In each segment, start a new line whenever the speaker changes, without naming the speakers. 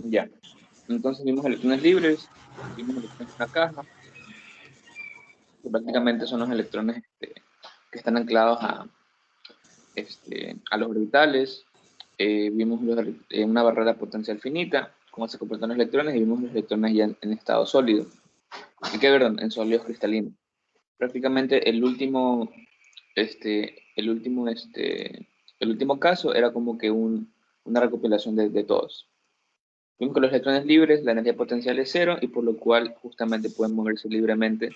Ya. Entonces vimos electrones libres, vimos electrones en una caja, que prácticamente son los electrones que están anclados a los orbitales. Vimos una barrera potencial finita, cómo se comportan los electrones, y vimos los electrones ya en estado sólido. ¿En qué, perdón? En sólidos cristalinos. Prácticamente el último caso era como que una recopilación de todos. Vimos que los electrones libres, la energía potencial es cero, y por lo cual justamente pueden moverse libremente,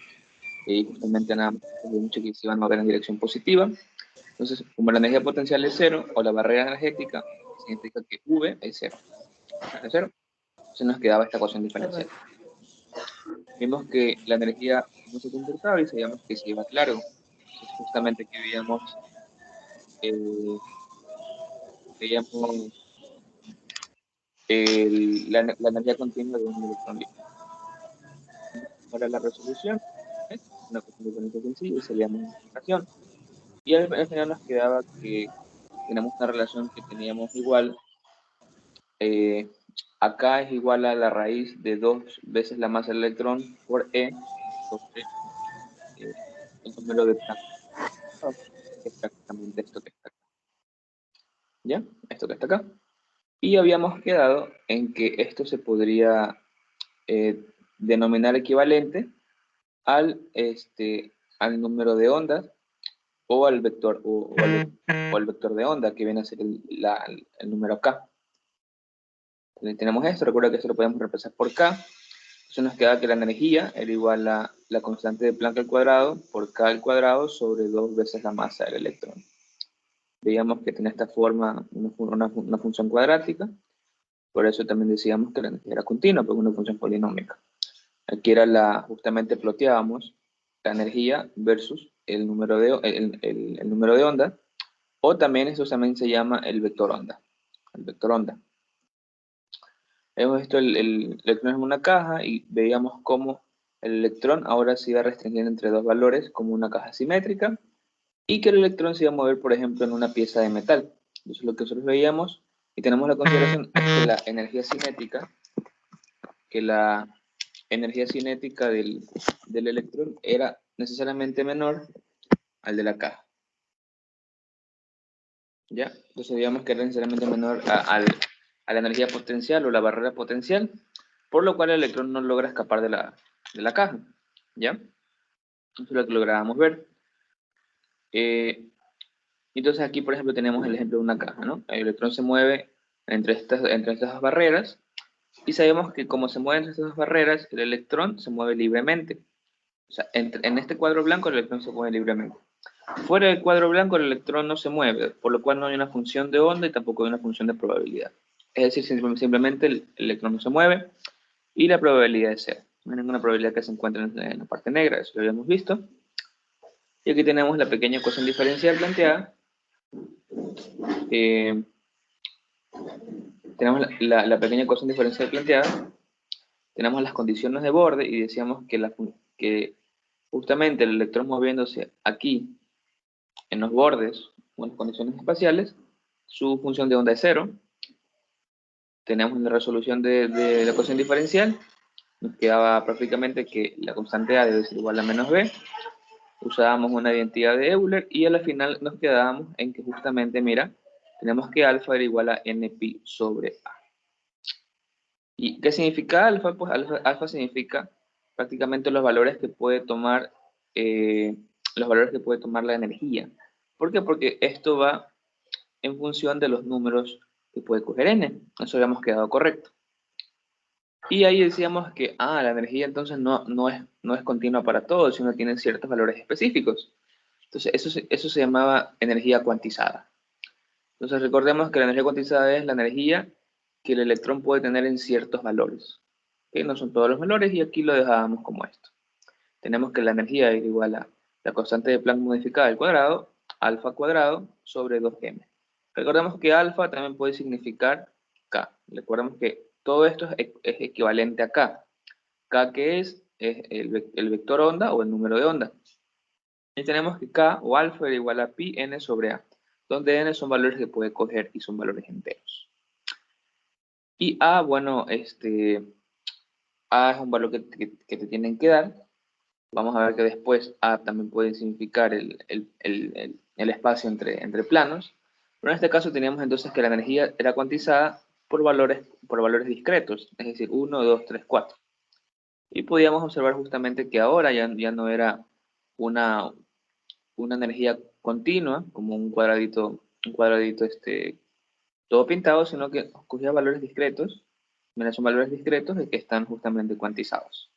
y justamente nada más mucho que se van a mover en dirección positiva. Entonces, como la energía potencial es cero, o la barrera energética, significa que V es cero. ¿Es cero? Entonces nos quedaba esta ecuación diferencial.
Correcto.
Vimos que la energía no se comportaba y sabíamos que se iba largo. Entonces, justamente que eh, veíamos la energía continua de un electrón libre. Ahora la resolución es una cuestión de diferencia sencilla y salíamos en explicación. Y al final nos quedaba que tenemos una relación que teníamos igual. eh, Acá es igual a la raíz de 2 veces la masa del electrón por E sobre eh, el número de Planck, que es prácticamente esto que está acá. ¿Ya? Esto que está acá. Y habíamos quedado en que esto se podría denominar equivalente al número de ondas o al vector, o al vector de onda, que viene a ser el número K. Entonces, tenemos esto, recuerda que esto lo podemos reemplazar por K. Entonces nos queda que la energía era igual a la constante de Planck al cuadrado por K al cuadrado sobre 2 veces la masa del electrón. Veíamos que tiene esta forma una función cuadrática, por eso también decíamos que la energía era continua, porque es una función polinómica. Aquí justamente ploteábamos la energía versus el número de onda, o también eso también se llama el vector onda. El vector onda. Hemos visto el electrón en una caja y veíamos cómo el electrón ahora se iba restringiendo entre dos valores como una caja simétrica, y que el electrón se iba a mover, por ejemplo, en una pieza de metal. Eso es lo que nosotros veíamos, y tenemos la consideración es que la energía cinética del electrón era necesariamente menor al de la caja. ¿Ya? Entonces veíamos que era necesariamente menor a la energía potencial o la barrera potencial, por lo cual el electrón no logra escapar de la caja. ¿Ya? Eso es lo que lográbamos ver. Entonces aquí, por ejemplo, tenemos el ejemplo de una caja, ¿no? El electrón se mueve entre estas dos barreras, y sabemos que como se mueve entre estas dos barreras, el electrón se mueve libremente. O sea, en este cuadro blanco el electrón se mueve libremente. Fuera del cuadro blanco el electrón no se mueve, por lo cual no hay una función de onda y tampoco hay una función de probabilidad. Es decir, simplemente el electrón no se mueve y la probabilidad es cero. No hay ninguna probabilidad que se encuentre en la parte negra, eso lo habíamos visto. Y aquí tenemos la pequeña ecuación diferencial planteada. Eh, Tenemos la pequeña ecuación diferencial planteada. Tenemos las condiciones de borde y decíamos que justamente el electrón moviéndose aquí en los bordes o en las condiciones espaciales, su función de onda es cero. Tenemos la resolución de la ecuación diferencial. Nos quedaba prácticamente que la constante A debe ser igual a menos B. Usábamos una identidad de Euler y a la final nos quedábamos en que justamente, mira, tenemos que alfa era igual a npi sobre A. ¿Y qué significa alfa? Pues alfa significa prácticamente los valores que puede tomar la energía. ¿Por qué? Porque esto va en función de los números que puede coger n. Eso habíamos quedado correcto. Y ahí decíamos que la energía entonces no es continua para todos, sino tiene ciertos valores específicos. Entonces eso se llamaba energía cuantizada. Entonces recordemos que la energía cuantizada es la energía que el electrón puede tener en ciertos valores. ¿Okay? No son todos los valores, y aquí lo dejábamos como esto. Tenemos que la energía es igual a la constante de Planck modificada al cuadrado, alfa cuadrado, sobre 2m. Recordemos que alfa también puede significar K. Recordemos que todo esto es equivalente a K. K, que es el vector onda o el número de onda. Y tenemos que K o alfa era igual a pi n sobre A, donde n son valores que puede coger y son valores enteros. Y A, bueno, A es un valor que te tienen que dar. Vamos a ver que después A también puede significar el espacio entre planos. Pero en este caso teníamos entonces que la energía era cuantizada por valores discretos, es decir, 1, 2, 3, 4. Y podíamos observar justamente que ahora ya no era una, una energía continua, como un cuadradito todo pintado, sino que cogía valores discretos. Mira, son valores discretos que están justamente cuantizados.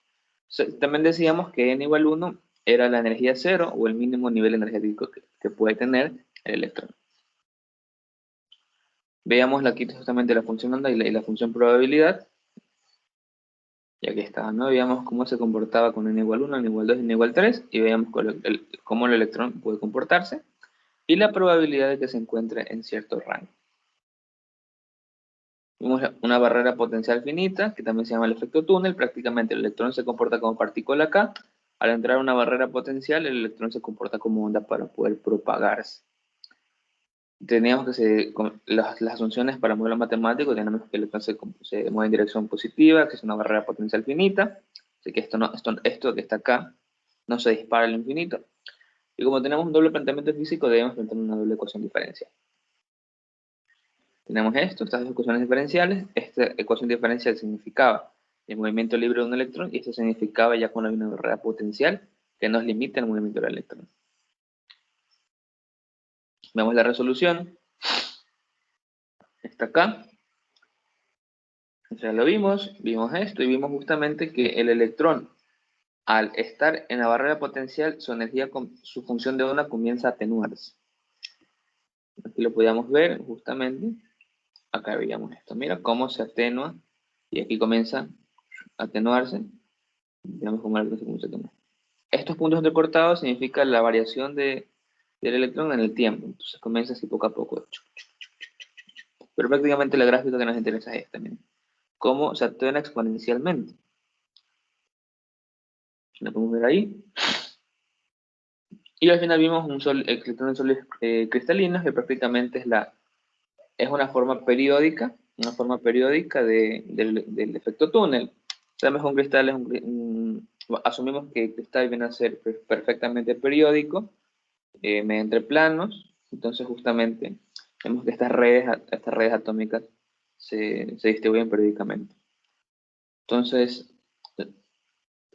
También decíamos que n igual 1 era la energía cero o el mínimo nivel energético que puede tener el electrón. Veamos aquí justamente la función onda y la función probabilidad. Y aquí está, ¿no? Veíamos cómo se comportaba con n igual 1, n igual 2, n igual 3, y veíamos cómo el electrón puede comportarse, y la probabilidad de que se encuentre en cierto rango. Vimos una barrera potencial finita, que también se llama el efecto túnel. Prácticamente el electrón se comporta como partícula acá. Al entrar a una barrera potencial, el electrón se comporta como onda para poder propagarse. Teníamos que las asunciones para el modelo matemático, tenemos que el electrón se mueve en dirección positiva, que es una barrera potencial finita. Así que esto que está acá no se dispara al infinito. Y como tenemos un doble planteamiento físico, debemos plantear una doble ecuación diferencial. Tenemos estas dos ecuaciones diferenciales. Esta ecuación diferencial significaba el movimiento libre de un electrón y esto significaba ya con una barrera potencial que nos limita el movimiento del electrón. Vemos la resolución. Está acá. Ya lo vimos esto y vimos justamente que el electrón, al estar en la barrera potencial, su función de onda comienza a atenuarse. Aquí lo podíamos ver justamente. Acá veíamos esto. Mira cómo se atenúa y aquí comienza a atenuarse. Veamos cómo se atenúa. Estos puntos entrecortados significan la variación del electrón en el tiempo. Entonces comienza así poco a poco. Pero prácticamente la gráfica que nos interesa es esta. Miren. Cómo se atenúa exponencialmente. Lo podemos ver ahí. Y al final vimos electrones sólidos cristalinos, que prácticamente es una forma periódica del efecto túnel. Sabemos que un cristal asumimos que el cristal viene a ser perfectamente periódico, mediante planos. Entonces justamente vemos que estas redes atómicas se distribuyen periódicamente. Entonces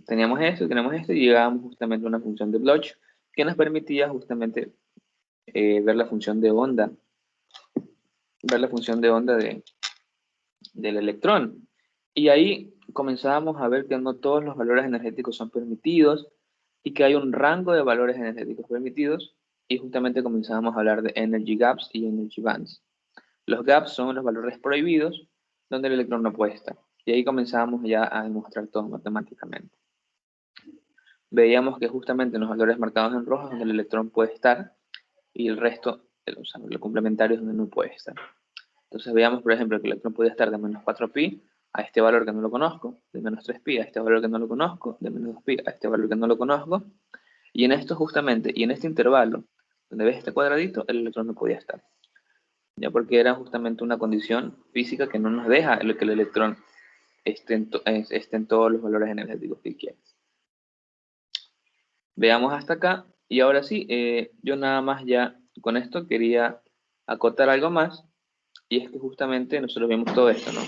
teníamos esto y llegábamos justamente a una función de Bloch que nos permitía justamente ver la función de onda del electrón. Y ahí comenzábamos a ver que no todos los valores energéticos son permitidos y que hay un rango de valores energéticos permitidos, y justamente comenzábamos a hablar de energy gaps y energy bands. Los gaps son los valores prohibidos donde el electrón no puede estar. Y ahí comenzábamos ya a demostrar todo matemáticamente. Veíamos que justamente en los valores marcados en rojo es donde el electrón puede estar y el resto, lo complementario, es donde no puede estar. Entonces veamos, por ejemplo, que el electrón podía estar de menos 4pi a este valor que no lo conozco, de menos 3pi a este valor que no lo conozco, de menos 2pi a este valor que no lo conozco, y en esto justamente, y en este intervalo, donde ves este cuadradito, el electrón no podía estar. Ya porque era justamente una condición física que no nos deja que el electrón esté en todos los valores energéticos que quieras. Veamos hasta acá, y ahora sí, yo nada más ya con esto quería acotar algo más, y es que justamente nosotros vemos todo esto, ¿no?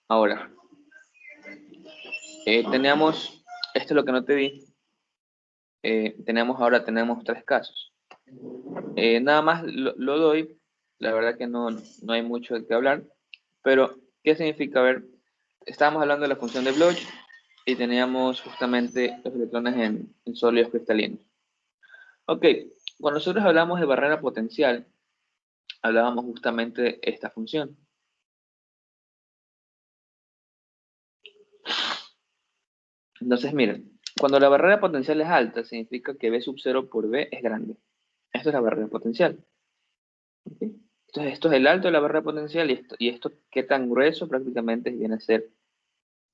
Ahora, teníamos, esto es lo que no te di, ahora tenemos tres casos. Nada más lo doy, la verdad que no hay mucho de qué hablar, pero ¿qué significa? A ver, estábamos hablando de la función de Bloch y teníamos justamente los electrones en sólidos cristalinos. Ok, cuando nosotros hablamos de barrera potencial, hablábamos justamente de esta función. Entonces, miren, cuando la barrera potencial es alta, significa que B sub 0 por B es grande. Esto es la barrera potencial. ¿Okay? Entonces, esto es el alto de la barrera potencial y esto qué tan grueso prácticamente viene a ser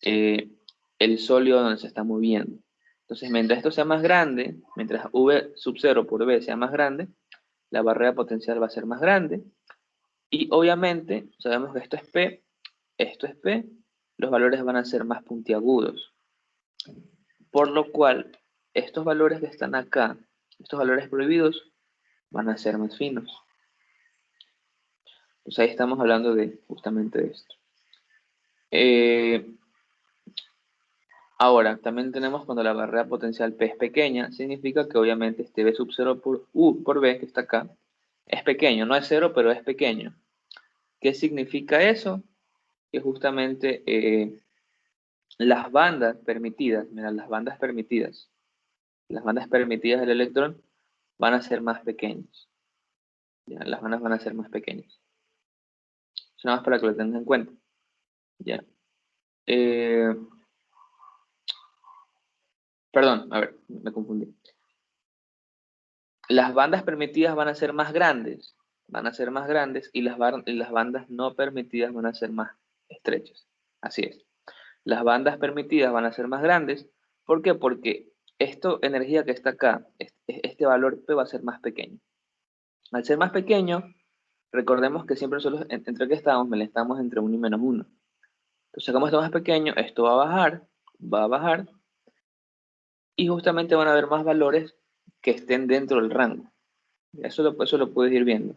el sólido donde se está moviendo. Entonces, mientras esto sea más grande, mientras V sub 0 por B sea más grande, la barrera potencial va a ser más grande. Y obviamente, sabemos que esto es P, esto es P, los valores van a ser más puntiagudos. Por lo cual, estos valores que están acá, estos valores prohibidos, van a ser más finos. Pues ahí estamos hablando de justamente de esto. Ahora, también tenemos cuando la barrera potencial P es pequeña, significa que obviamente este B sub 0 por U por B, que está acá, es pequeño, no es 0, pero es pequeño. ¿Qué significa eso? Que justamente las bandas permitidas, mira, las bandas permitidas del electrón van a ser más pequeñas. ¿Ya? Las bandas van a ser más pequeñas. Eso nada más para que lo tengan en cuenta. ¿Ya? Perdón, a ver, me confundí. Las bandas permitidas van a ser más grandes, y las bandas no permitidas van a ser más estrechas. Así es. Las bandas permitidas van a ser más grandes. ¿Por qué? Porque esta energía que está acá, este valor P va a ser más pequeño. Al ser más pequeño, recordemos que siempre nosotros, entre que estamos entre 1 y menos 1. Entonces, como esto es más pequeño, esto va a bajar, y justamente van a haber más valores que estén dentro del rango. Eso lo puedes ir viendo.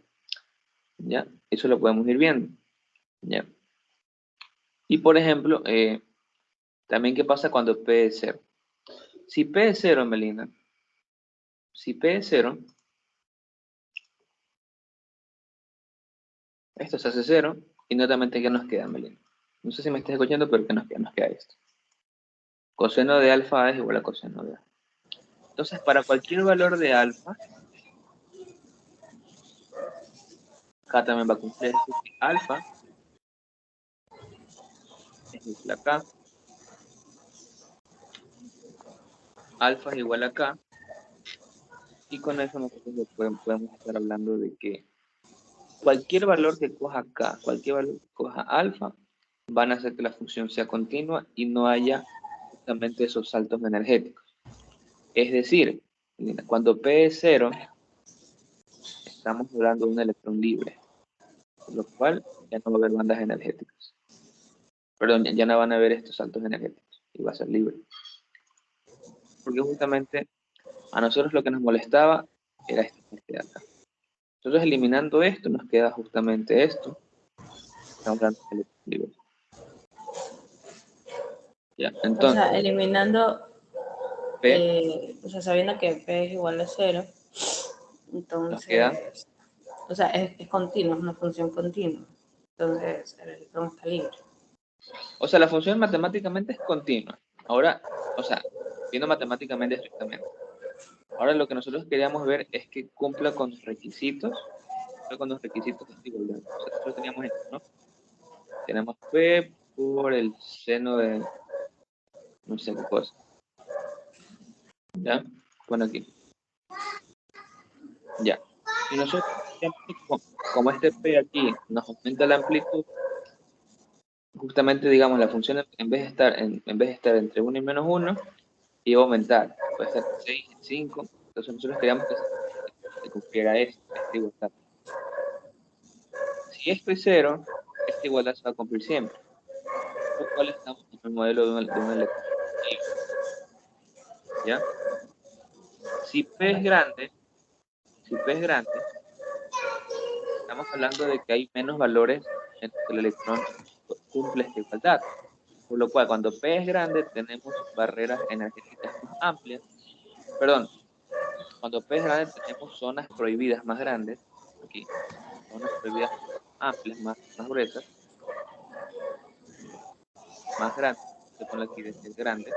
¿Ya? Eso lo podemos ir viendo. ¿Ya? Y por ejemplo, también qué pasa cuando P es 0. Si P es 0, Melina, si P es 0, esto se hace 0, y nuevamente ¿qué nos queda, Melina? No sé si me estás escuchando, pero ¿qué nos queda? Nos queda esto. Coseno de alfa es igual a coseno de A. Entonces, para cualquier valor de alfa, acá también va a cumplir. Es decir, que alfa es igual a K. Alfa es igual a K. Y con eso nosotros podemos estar hablando de que cualquier valor que coja K, cualquier valor que coja alfa, van a hacer que la función sea continua y no haya justamente esos saltos energéticos. Es decir, cuando P es 0, estamos hablando de un electrón libre, por lo cual ya no va a haber bandas energéticas. Perdón, ya no van a haber estos saltos energéticos y va a ser libre. Porque justamente a nosotros lo que nos molestaba era esta parte de acá. Entonces, eliminando esto, nos queda justamente esto. Estamos hablando de electrón libre. Ya, entonces,
o sea, eliminando,
P,
o sea, sabiendo que P es igual a 0,
nos queda,
entonces, o sea, es continua, es una función continua. Entonces, el electrón está libre.
o sea, la función matemáticamente es continua. Ahora, o sea, viendo matemáticamente estrictamente. Ahora lo que nosotros queríamos ver es que cumpla con los requisitos, de igualdad. O sea, nosotros teníamos esto, ¿no? Tenemos P por el seno de no sé qué cosa. ¿Ya? Bueno, aquí. Ya. Y nosotros, como este P aquí nos aumenta la amplitud, justamente, digamos, la función en vez de estar entre 1 y menos 1, iba a aumentar. Puede estar en 6, en 5. Entonces nosotros queríamos que se cumpliera esta igualdad. Si esto es 0, esta igualdad se va a cumplir siempre. Por lo cual estamos en el modelo de un electrón libre. ¿Ya? Si P es grande, estamos hablando de que hay menos valores en los que el electrón cumple esta igualdad. Por lo cual, cuando P es grande, tenemos barreras energéticas más amplias. Perdón, cuando P es grande, tenemos zonas prohibidas más grandes. Aquí, zonas prohibidas amplias, más gruesas, más grandes. Se pone aquí desde grande.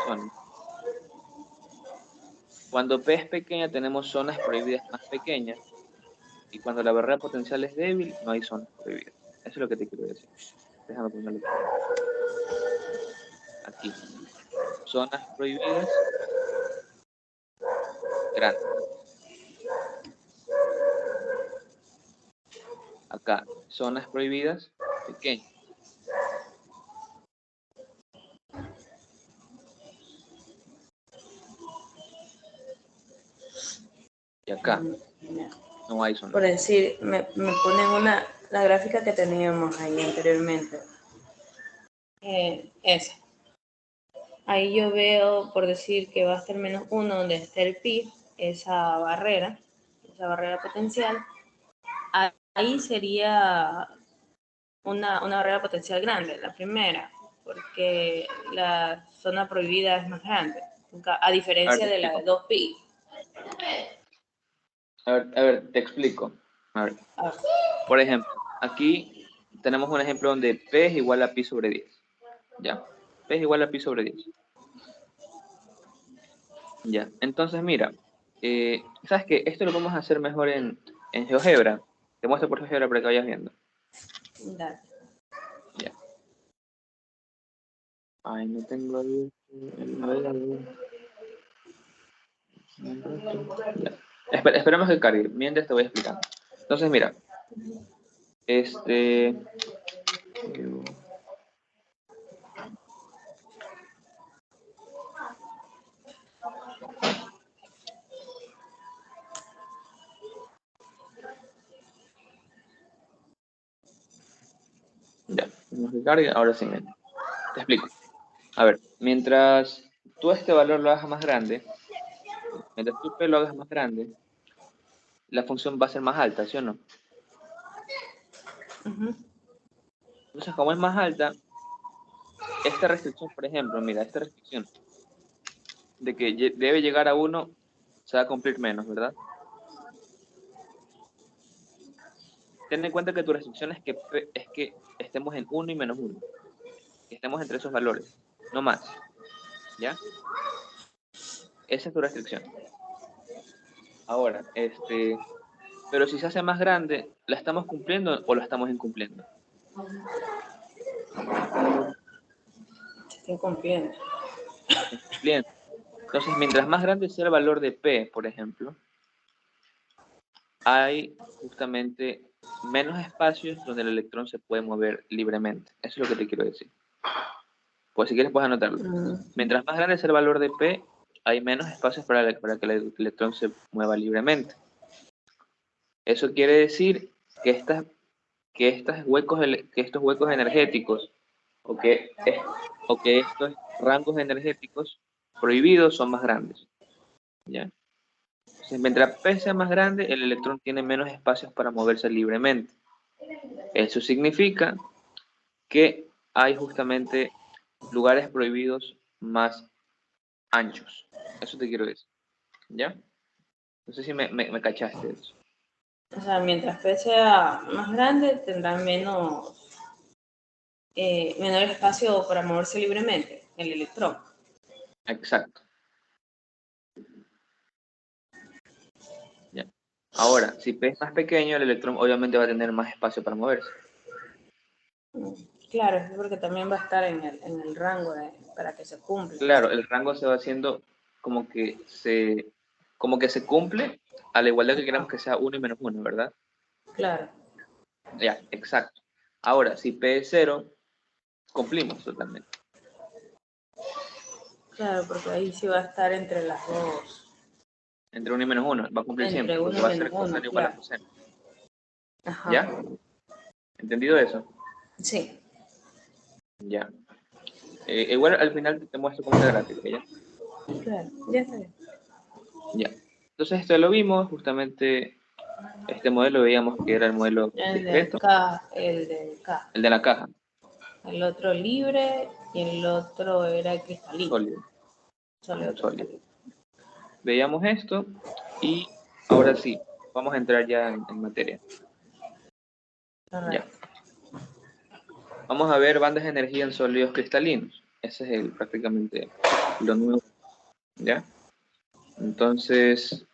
Zonas. Cuando P es pequeña, tenemos zonas prohibidas más pequeñas. Y cuando la barrera potencial es débil, no hay zonas prohibidas. Eso es lo que te quiero decir. Déjame ponerlo aquí. Zonas prohibidas grandes. Acá, zonas prohibidas pequeñas. Y acá no hay zonas.
Por decir, me ponen la gráfica que teníamos ahí anteriormente. Esa. Ahí yo veo, por decir que va a estar menos 1, donde está el pi, esa barrera potencial. Ahí sería una barrera potencial grande, la primera, porque la zona prohibida es más grande, a diferencia de la de 2pi.
A ver, te explico. A ver. Por ejemplo, aquí tenemos un ejemplo donde P es igual a pi sobre 10. ¿Ya? P es igual a pi sobre 10. Ya, entonces mira, ¿sabes qué? Esto lo vamos a hacer mejor en GeoGebra. Te muestro por GeoGebra para que vayas viendo.
Dale.
Ya. Ay, no tengo el navegador. Esperemos que cargue. Mientras te voy explicando. Entonces, mira. Ya, tenemos que cargue. Ahora sí, te explico. A ver, mientras tú este valor lo hagas más grande, mientras tú P lo hagas más grande, la función va a ser más alta, ¿sí o no? Entonces, como es más alta, esta restricción, por ejemplo, mira, esta restricción de que debe llegar a 1 se va a cumplir menos, ¿verdad? Ten en cuenta que tu restricción es que estemos en 1 y menos 1. Que estemos entre esos valores, no más. ¿Ya? Esa es tu restricción. Ahora, pero si se hace más grande, ¿la estamos cumpliendo o la estamos incumpliendo?
Se está incumpliendo.
Incumpliendo. Entonces, mientras más grande sea el valor de P, por ejemplo, hay justamente menos espacios donde el electrón se puede mover libremente. Eso es lo que te quiero decir. Pues si quieres puedes anotarlo. Mientras más grande sea el valor de P, hay menos espacios para que el electrón se mueva libremente. Eso quiere decir que estos huecos energéticos o que estos rangos energéticos prohibidos son más grandes. ¿Ya? Entonces, mientras P sea más grande, el electrón tiene menos espacios para moverse libremente. Eso significa que hay justamente lugares prohibidos más anchos. Eso te quiero decir. ¿Ya? No sé si me cachaste eso.
O sea, mientras P sea más grande, tendrá menor espacio para moverse libremente, el electrón.
Exacto. ¿Ya? Ahora, si P es más pequeño, el electrón obviamente va a tener más espacio para moverse.
Claro, es porque también va a estar en el rango para que se cumpla.
Claro, el rango se va haciendo como que se cumple a la igualdad que queramos que sea 1 y menos 1, ¿verdad?
Claro.
Ya, exacto. Ahora, si P es 0, cumplimos totalmente.
Claro, porque ahí sí va a estar entre las dos.
Entre 1 y menos 1, va a cumplir
Entre
siempre,
1
porque
y
va a
menos
ser
1,
coseno igual a
claro.
coseno.
Ajá.
¿Ya? ¿Entendido eso?
Sí.
Ya. Igual al final te muestro cómo es la gráfica, ¿ya?
Claro, ya está bien.
Ya. Entonces esto lo vimos, justamente este modelo veíamos que era el modelo discreto.
El del K.
El de la caja.
El otro libre y el otro era cristalino.
Sólido. Sólido. Veíamos esto y ahora sí, vamos a entrar ya en materia. Ya. Vamos a ver bandas de energía en sólidos cristalinos. Ese es prácticamente lo nuevo. ¿Ya? Entonces,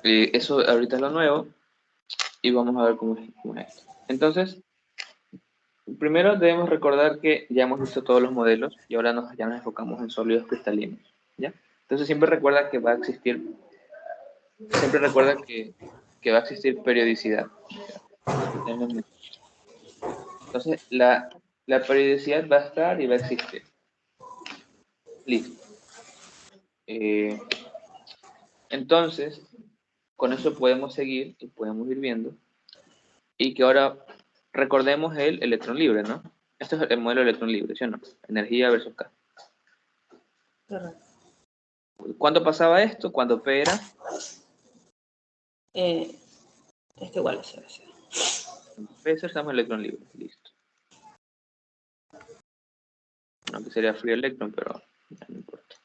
eso ahorita es lo nuevo y vamos a ver cómo es esto. Entonces, primero debemos recordar que ya hemos visto todos los modelos y ahora ya nos enfocamos en sólidos cristalinos. ¿Ya? Entonces siempre recuerda que va a existir va a existir periodicidad. Entonces, la periodicidad va a estar y va a existir. Listo. Entonces, con eso podemos seguir y podemos ir viendo Y que ahora recordemos el electrón libre, ¿no? Esto es el modelo de electrón libre, ¿sí o no? Energía versus K.
Correcto.
¿Cuándo pasaba esto? Cuando P era...
Esto igual a 0, 0.
P estamos en electrón libre, listo. No, que sería free electron, pero no importa.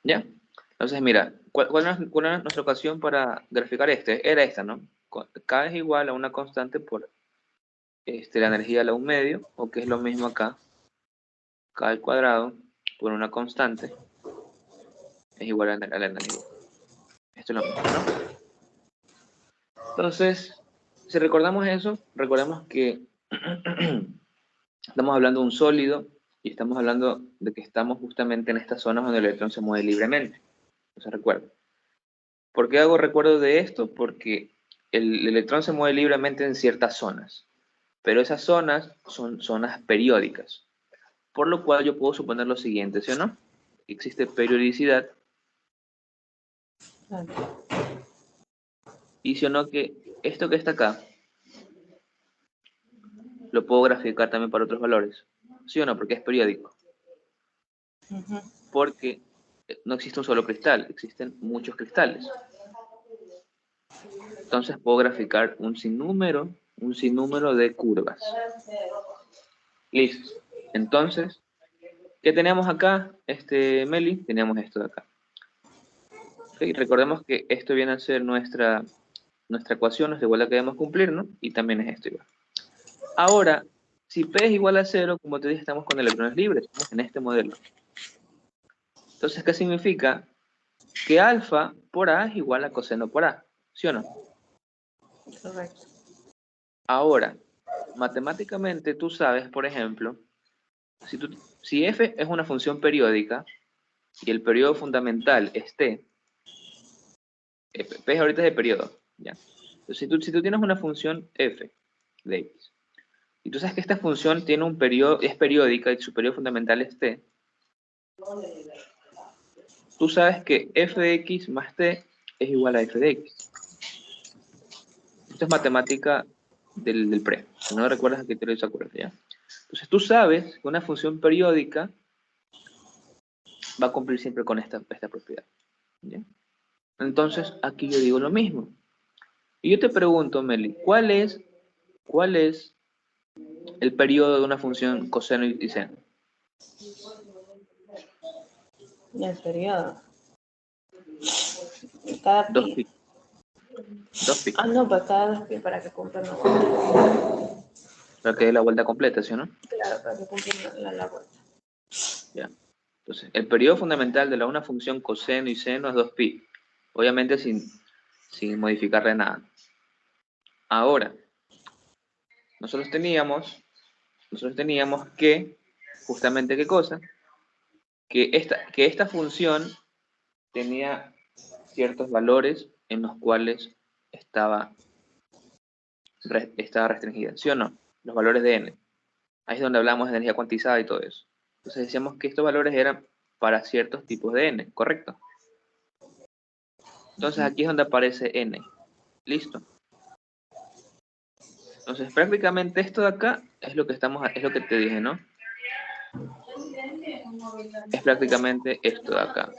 ¿Ya? Entonces, mira, ¿cuál era nuestra ecuación para graficar este? Era esta, ¿no? K es igual a una constante por la energía a la 1 medio, o que es lo mismo acá, K al cuadrado por una constante es igual a la energía. Esto es lo mismo, ¿no? Entonces, si recordamos eso, recordemos que estamos hablando de un sólido y estamos hablando de que estamos justamente en estas zonas donde el electrón se mueve libremente. Entonces, recuerda. ¿Por qué hago recuerdo de esto? Porque el electrón se mueve libremente en ciertas zonas, pero esas zonas son zonas periódicas. Por lo cual yo puedo suponer lo siguiente, ¿sí o no? Existe periodicidad.
Claro.
Y si o no que esto que está acá, lo puedo graficar también para otros valores. ¿Sí o no? Porque es periódico. Porque no existe un solo cristal, existen muchos cristales. Entonces puedo graficar un sinnúmero de curvas. Listo. Entonces, ¿qué tenemos acá, Meli? Tenemos esto de acá. ¿Okay? Recordemos que esto viene a ser nuestra ecuación, nuestra igualdad que debemos cumplir, ¿no? Y también es esto igual. Ahora, si P es igual a 0, como te dije, estamos con electrones libres, estamos en este modelo. Entonces, ¿qué significa? Que alfa por A es igual a coseno por A, ¿sí o no?
Correcto.
Ahora, matemáticamente tú sabes, por ejemplo, si f es una función periódica y el periodo fundamental es t, p ahorita es el periodo, ¿ya? Entonces, si tú tienes una función f de x, y tú sabes que esta función tiene un periodo, es periódica y su periodo fundamental es t, tú sabes que f de x más t es igual a f de x. Esto es matemática del pre. Si no recuerdas que te lo hice acuerdo, ¿ya? Entonces tú sabes que una función periódica va a cumplir siempre con esta propiedad, ¿ya? Entonces aquí yo digo lo mismo. Y yo te pregunto, Meli, ¿cuál es el periodo de una función coseno y seno?
Y el periodo. Cada
2
pi.
pi. 2 pi.
Ah, no, para cada 2 pi, para que cumpla una vuelta.
Para que dé la vuelta completa, ¿sí o no?
Claro, para que cumpla la vuelta.
Ya. Entonces, el periodo fundamental de una función coseno y seno es 2 pi. Obviamente sin modificarle nada. Ahora, nosotros teníamos que, justamente, ¿qué cosa? Que esta función tenía ciertos valores en los cuales estaba restringida, ¿sí o no? Los valores de n. Ahí es donde hablamos de energía cuantizada y todo eso. Entonces decíamos que estos valores eran para ciertos tipos de n, ¿correcto? Entonces aquí es donde aparece n. ¿Listo? Entonces prácticamente esto de acá es lo que te dije, ¿no? Es prácticamente esto de acá.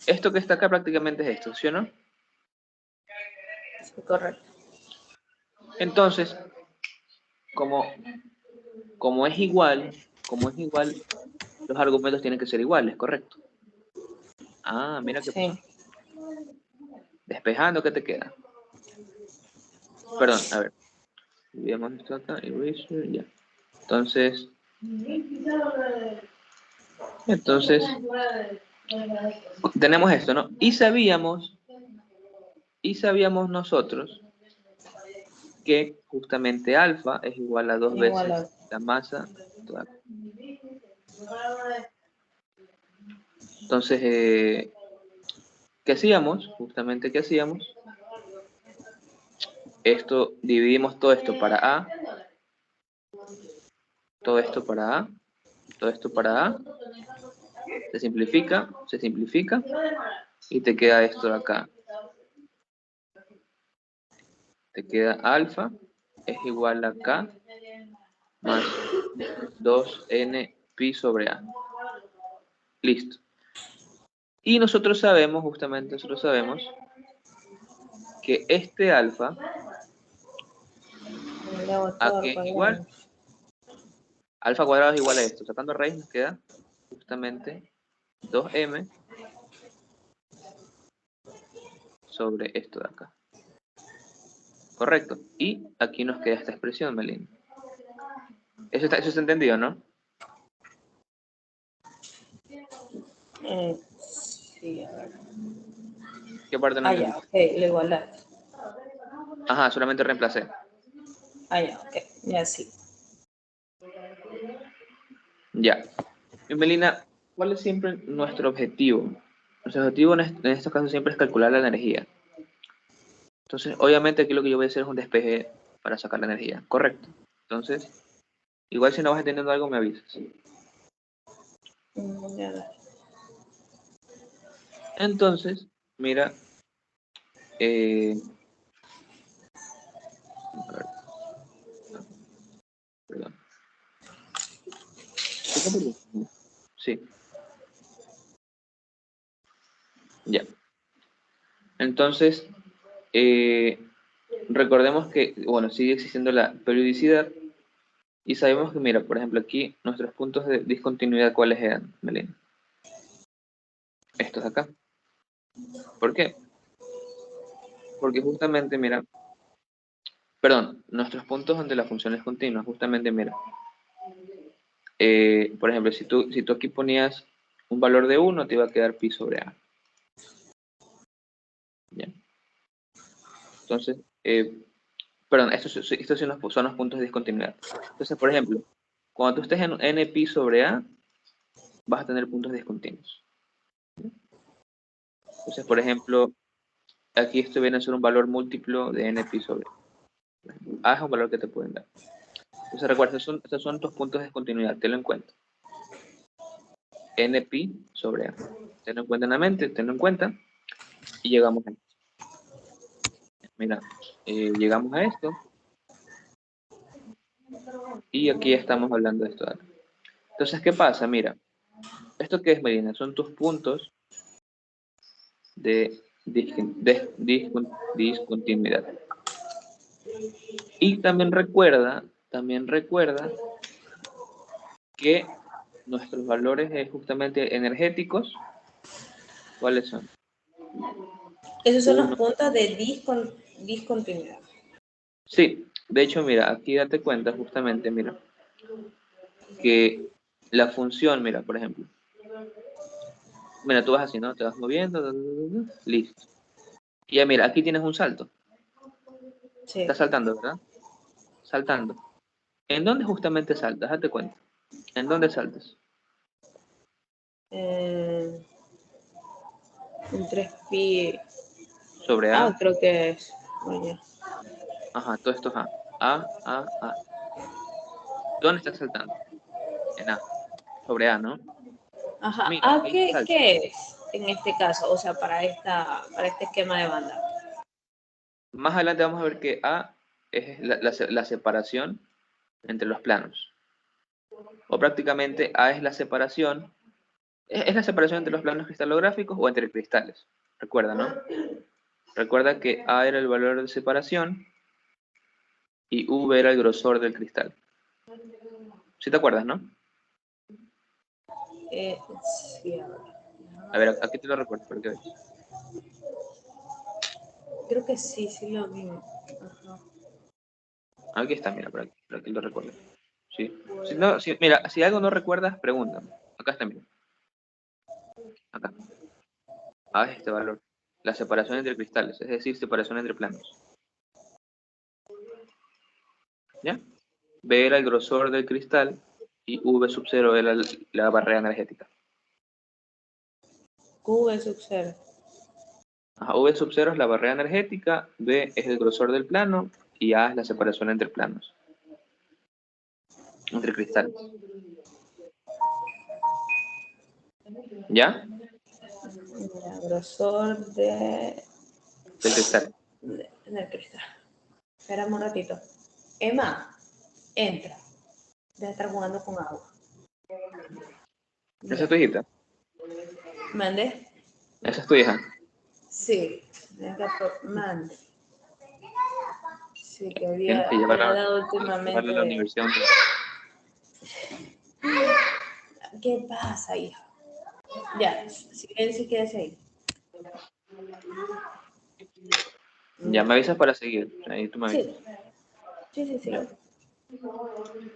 Esto que está acá prácticamente es esto, ¿sí o no?
Sí, correcto.
Entonces, como es igual, los argumentos tienen que ser iguales, ¿correcto? Ah, mira qué
Sí.
pasó. Despejando, ¿qué te queda? Perdón, a ver. Veamos esto acá, eraser, ya. Entonces, tenemos esto, ¿no? Y sabíamos nosotros que justamente alfa es igual a 2
Igual
veces
a...
la masa total. Entonces, ¿qué hacíamos? Justamente, ¿qué hacíamos? Dividimos todo esto para A, todo esto para A, todo esto para A, se simplifica, y te queda esto de acá. Te queda alfa es igual a K más 2n pi sobre A. Listo. Y nosotros sabemos, justamente nosotros sabemos, que este alfa, ¿a qué es igual? Alfa cuadrado es igual a esto. Sacando raíz nos queda justamente 2m sobre esto de acá. Correcto. Y aquí nos queda esta expresión, Melina. Eso está entendido, ¿no?
Sí, a ver.
¿Qué parte no
Ya,
entendiste?
ok, la igualdad.
Ajá, solamente reemplacé.
Ya, ok, ya sí.
Ya. Y Melina, ¿cuál es siempre nuestro objetivo? Nuestro objetivo en estos casos siempre es calcular la energía. Entonces, obviamente aquí lo que yo voy a hacer es un despeje para sacar la energía. Correcto. Entonces, igual si no vas entendiendo algo, me avisas.
Ya.
Entonces, mira, a ver, perdón. Sí, ya. Entonces, recordemos que, bueno, sigue existiendo la periodicidad y sabemos que, mira, por ejemplo, aquí nuestros puntos de discontinuidad, ¿cuáles eran, Melina? Estos de acá. ¿Por qué? Porque justamente, mira, perdón, nuestros puntos donde la función es continua, justamente, mira, por ejemplo, si tú aquí ponías un valor de 1, te iba a quedar pi sobre A. ¿Ya? Entonces, perdón, estos son los puntos de discontinuidad. Entonces, por ejemplo, cuando tú estés en n pi sobre A, vas a tener puntos discontinuos. Entonces, por ejemplo, aquí esto viene a ser un valor múltiplo de n pi sobre A. A es un valor que te pueden dar. Entonces, recuerda, estos son tus puntos de discontinuidad, tenlo en cuenta. N pi sobre A. Tenlo en cuenta en la mente, tenlo en cuenta, y llegamos a esto. Mira, llegamos a esto, y aquí estamos hablando de esto de acá. Entonces, ¿qué pasa? Mira, ¿esto qué es, Medina? Son tus puntos de discontinuidad. Y también recuerda que nuestros valores justamente energéticos, ¿cuáles son?
Esos son los
Uno.
puntos de discontinuidad.
Sí, de hecho, mira, aquí date cuenta justamente, mira, que la función, mira, por ejemplo, mira, tú vas así, ¿no? Te vas moviendo, listo. Y ya mira, aquí tienes un salto.
Sí.
Estás saltando, ¿verdad? Saltando. ¿En dónde justamente saltas? Date cuenta. ¿En dónde saltas?
En 3pi.
Sobre A.
Creo que es. Oye.
Ajá, todo esto es A. A. ¿Dónde estás saltando? En A. Sobre A, ¿no?
Ajá.
Mira, ahí saltas.
¿Qué es en este caso? O sea, para este esquema de banda.
Más adelante vamos a ver que A es la separación entre los planos. O prácticamente A es la separación. Es la separación entre los planos cristalográficos o entre cristales. Recuerda, ¿no? Recuerda que A era el valor de separación y V era el grosor del cristal. ¿Sí te acuerdas, no?
Sí, a ver.
A ver, aquí te lo recuerdo, para que veas.
Creo que sí, sí lo vi. Ajá.
Aquí está, mira, por aquí lo recuerdo. ¿Sí? Mira, si algo no recuerdas, pregúntame. Acá está, mira. Acá. A es este valor. La separación entre cristales, es decir, separación entre planos. ¿Ya? B era el grosor del cristal y V sub 0 era la barrera energética.
V sub 0.
Ajá, V sub 0 es la barrera energética, B es el grosor del plano y A es la separación entre planos, entre cristales. ¿Ya?
El grosor
del cristal.
del cristal. Espérame un ratito. Emma, entra. Debe estar jugando con agua.
¿Esa es tu hijita?
¿Mande?
¿Esa es tu hija?
Sí. Mande. Sí, que
Tienes que
le ha
llevarla
dado
a la
últimamente.
universidad.
¿Qué pasa, hija? Ya, silencio, quédese ahí.
Ya me avisas para seguir. Ahí tú me avisas.
Sí.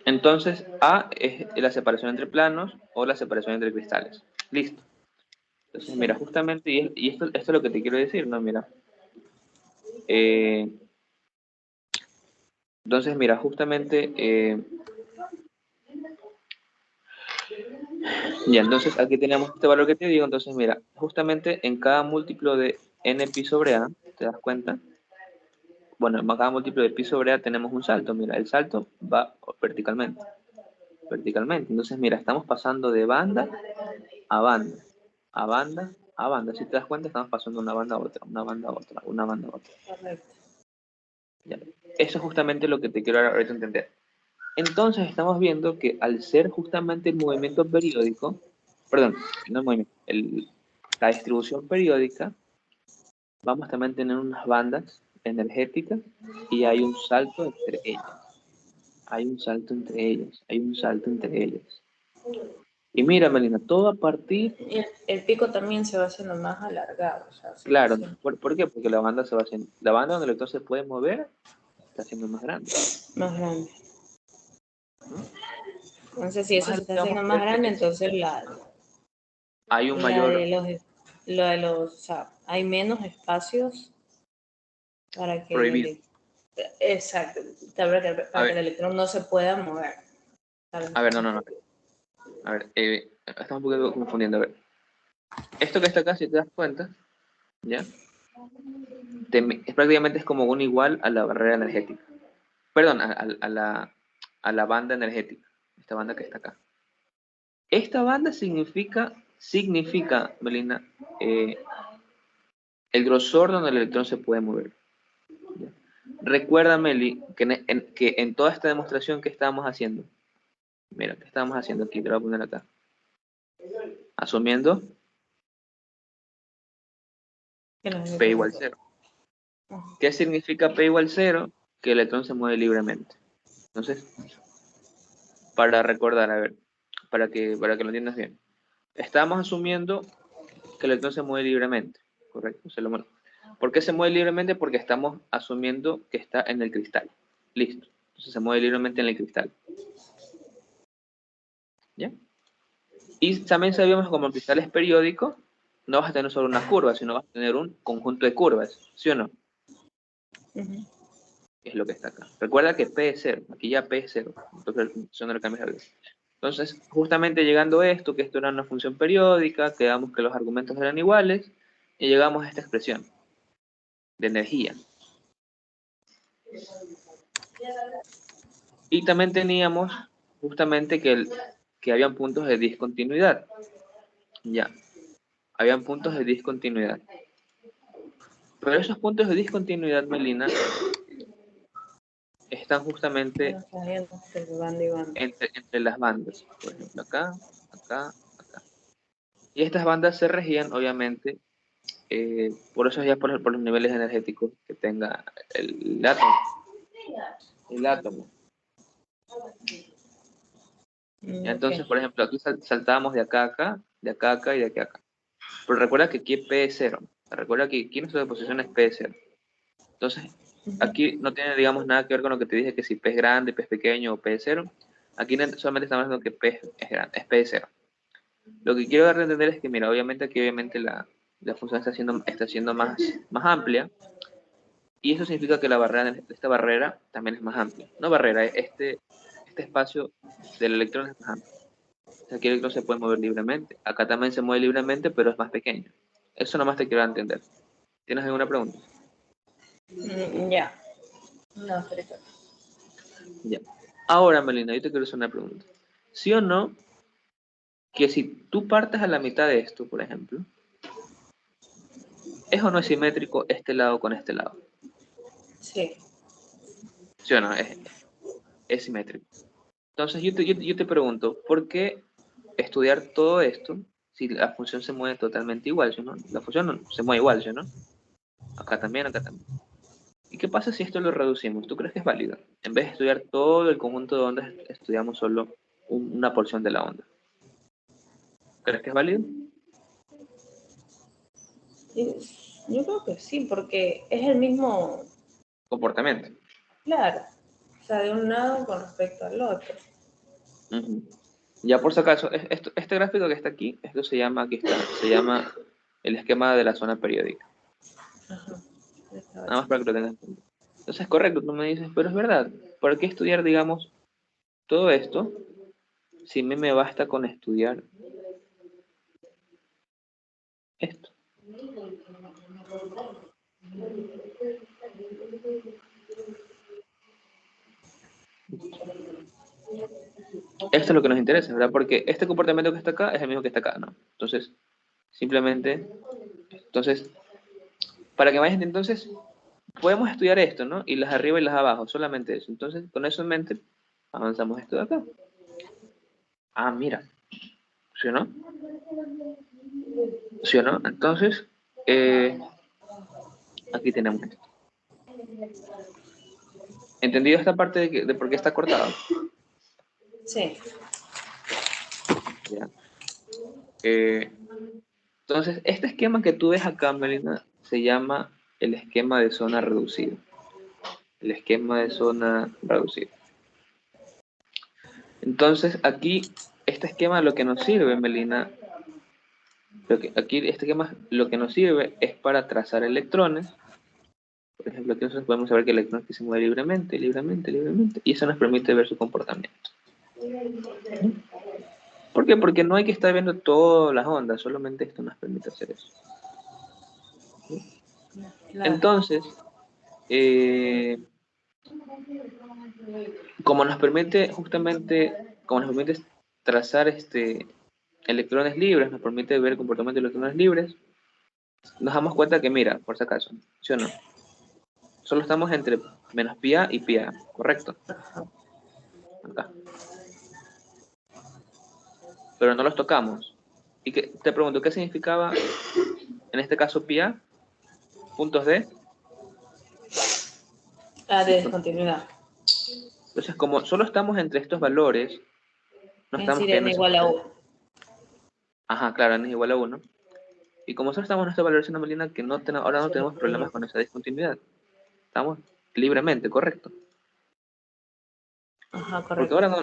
Entonces, A es la separación entre planos o la separación entre cristales. Listo. Entonces, mira, justamente, y esto es lo que te quiero decir, ¿no? Mira. Entonces, mira, justamente, ya, entonces aquí tenemos este valor que te digo. Entonces, mira, justamente en cada múltiplo de n pi sobre a, ¿te das cuenta? Bueno, en cada múltiplo de pi sobre a tenemos un salto. Mira, el salto va verticalmente. Verticalmente. Entonces, mira, estamos pasando de banda a banda, a banda, a banda. Si te das cuenta, estamos pasando de una banda a otra, una banda a otra, una banda a otra.
Correcto.
Ya. Eso es justamente lo que te quiero ahorita entender. Entonces, estamos viendo que al ser justamente el movimiento periódico, perdón, no el movimiento, la distribución periódica, vamos también a tener unas bandas energéticas y hay un salto entre ellas. Hay un salto entre ellas, hay un salto entre ellas. Y mira, Melina, todo a partir.
Y el pico también se va haciendo más alargado. O sea,
Claro, ¿por qué? Porque la banda se va haciendo, la banda donde el electrón se puede mover está haciendo más grande,
más grande.
¿no?
Entonces, si eso
Más
se está
adelante vamos
haciendo
a
más
ver que
grande, entonces
hay un
la
mayor
de los, o sea, hay menos espacios para que
prohibido.
exacto,
A
para que
ver,
el electrón no se pueda mover.
no. A ver, estamos un poquito confundiendo. A ver, esto que está acá, si te das cuenta, ¿ya? Prácticamente es como un igual a la barrera energética. Perdón, a la banda energética. Esta banda que está acá. Esta banda significa, Melina, el grosor donde el electrón se puede mover. ¿Ya? Recuerda, Meli, que en toda esta demostración que estábamos haciendo, mira, ¿qué estábamos haciendo aquí? Te lo voy a poner acá. Asumiendo P igual 0. ¿Qué significa P igual 0? Que el electrón se mueve libremente. Entonces, para recordar, a ver, para que lo entiendas bien. Estamos asumiendo que el electrón se mueve libremente, ¿correcto? ¿Por qué se mueve libremente? Porque estamos asumiendo que está en el cristal. Listo. Entonces se mueve libremente en el cristal. ¿Ya? Y también sabíamos que como el cristal es periódico, no vas a tener solo una curva, sino vas a tener un conjunto de curvas, ¿sí o no? Es lo que está acá. Recuerda que P es 0, aquí ya P es 0, entonces no le cambias algo. Entonces, justamente llegando a esto, que esto era una función periódica, quedamos que los argumentos eran iguales, y llegamos a esta expresión de energía. Y también teníamos justamente que habían puntos de discontinuidad. Ya, habían puntos de discontinuidad. Pero esos puntos de discontinuidad, Melina, están justamente entre las bandas. Por ejemplo, acá, acá, acá. Y estas bandas se regían, obviamente, por eso ya por los niveles energéticos que tenga el átomo. El átomo. Entonces, por ejemplo, aquí saltábamos de acá a acá, de acá a acá y de aquí a acá. Pero recuerda que aquí P es 0. Recuerda que aquí nuestra posición es P es 0. Entonces, aquí no tiene, digamos, nada que ver con lo que te dije, que si P es grande, P es pequeño o P es 0. Aquí solamente estamos hablando que P es grande, es P es 0. Lo que quiero dar a entender es que, mira, obviamente aquí la función está siendo más amplia. Y eso significa que esta barrera también es más amplia. No barrera, este espacio del electrón es más amplio. O sea, aquí el electrón se puede mover libremente. Acá también se mueve libremente, pero es más pequeño. Eso nomás te quiero entender. ¿Tienes alguna pregunta?
Ya. No, pero
Ya. Ahora, Melina, yo te quiero hacer una pregunta. ¿Sí o no que si tú partes a la mitad de esto, por ejemplo, ¿Es o no es simétrico este lado con este lado?
Sí.
¿Sí o no? Es simétrico. Entonces yo te pregunto, ¿por qué estudiar todo esto si la función se mueve totalmente igual? ¿Sí, no? La función se mueve igual, ¿sí, no? Acá también, acá también. ¿Y qué pasa si esto lo reducimos? ¿Tú crees que es válido? En vez de estudiar todo el conjunto de ondas, estudiamos solo una porción de la onda. ¿Crees que es válido?
Yo creo que sí, porque es el mismo,
Comportamiento.
claro, o sea, de un lado con respecto al otro.
Ujú. Ya por si acaso, este gráfico que está aquí, esto se llama, aquí está, se llama el esquema de la zona periódica.
Ajá.
Nada más para que lo tengas en cuenta. Entonces, correcto, tú me dices, pero es verdad, ¿por qué estudiar, digamos, todo esto si a mí me basta con estudiar esto? Esto es lo que nos interesa, ¿verdad? Porque este comportamiento que está acá es el mismo que está acá, ¿no? Entonces, simplemente, entonces, para que me vayan, entonces, podemos estudiar esto, ¿no? Y las de arriba y las de abajo, solamente eso. Entonces, con eso en mente, avanzamos esto de acá. Ah, mira, ¿sí o no? ¿Sí o no? Entonces, aquí tenemos esto. ¿Entendido esta parte de por qué está cortado?
Sí.
Ya. Entonces, este esquema que tú ves acá, Melina, se llama el esquema de zona reducida. El esquema de zona reducida. Entonces, aquí, este esquema lo que nos sirve, Melina, aquí este esquema lo que nos sirve es para trazar electrones. Por ejemplo, aquí nosotros podemos saber que el electrón aquí se mueve libremente, libremente, y eso nos permite ver su comportamiento. ¿Por qué? Porque no hay que estar viendo todas las ondas, solamente esto nos permite hacer eso.
Claro.
Entonces, eh, como nos permite justamente, como nos permite trazar electrones libres, nos permite ver el comportamiento de electrones libres, nos damos cuenta que, mira, por si acaso, ¿sí o no? Solo estamos entre menos pi a y pi a, ¿correcto? Acá. Pero no los tocamos. Y te pregunto, ¿qué significaba en este caso pi a? Puntos de
Ah, de
discontinuidad.
descontinuidad.
Entonces, como solo estamos entre estos valores, no
Es
estamos
decir, n
cayendo esos
igual a
valores.
1.
Ajá, claro, n es igual a 1. Y como solo estamos en esta valoración anomalina, que ahora no tenemos problemas con esa discontinuidad. Estamos libremente, correcto.
Ajá,
Porque
correcto.
ahora no,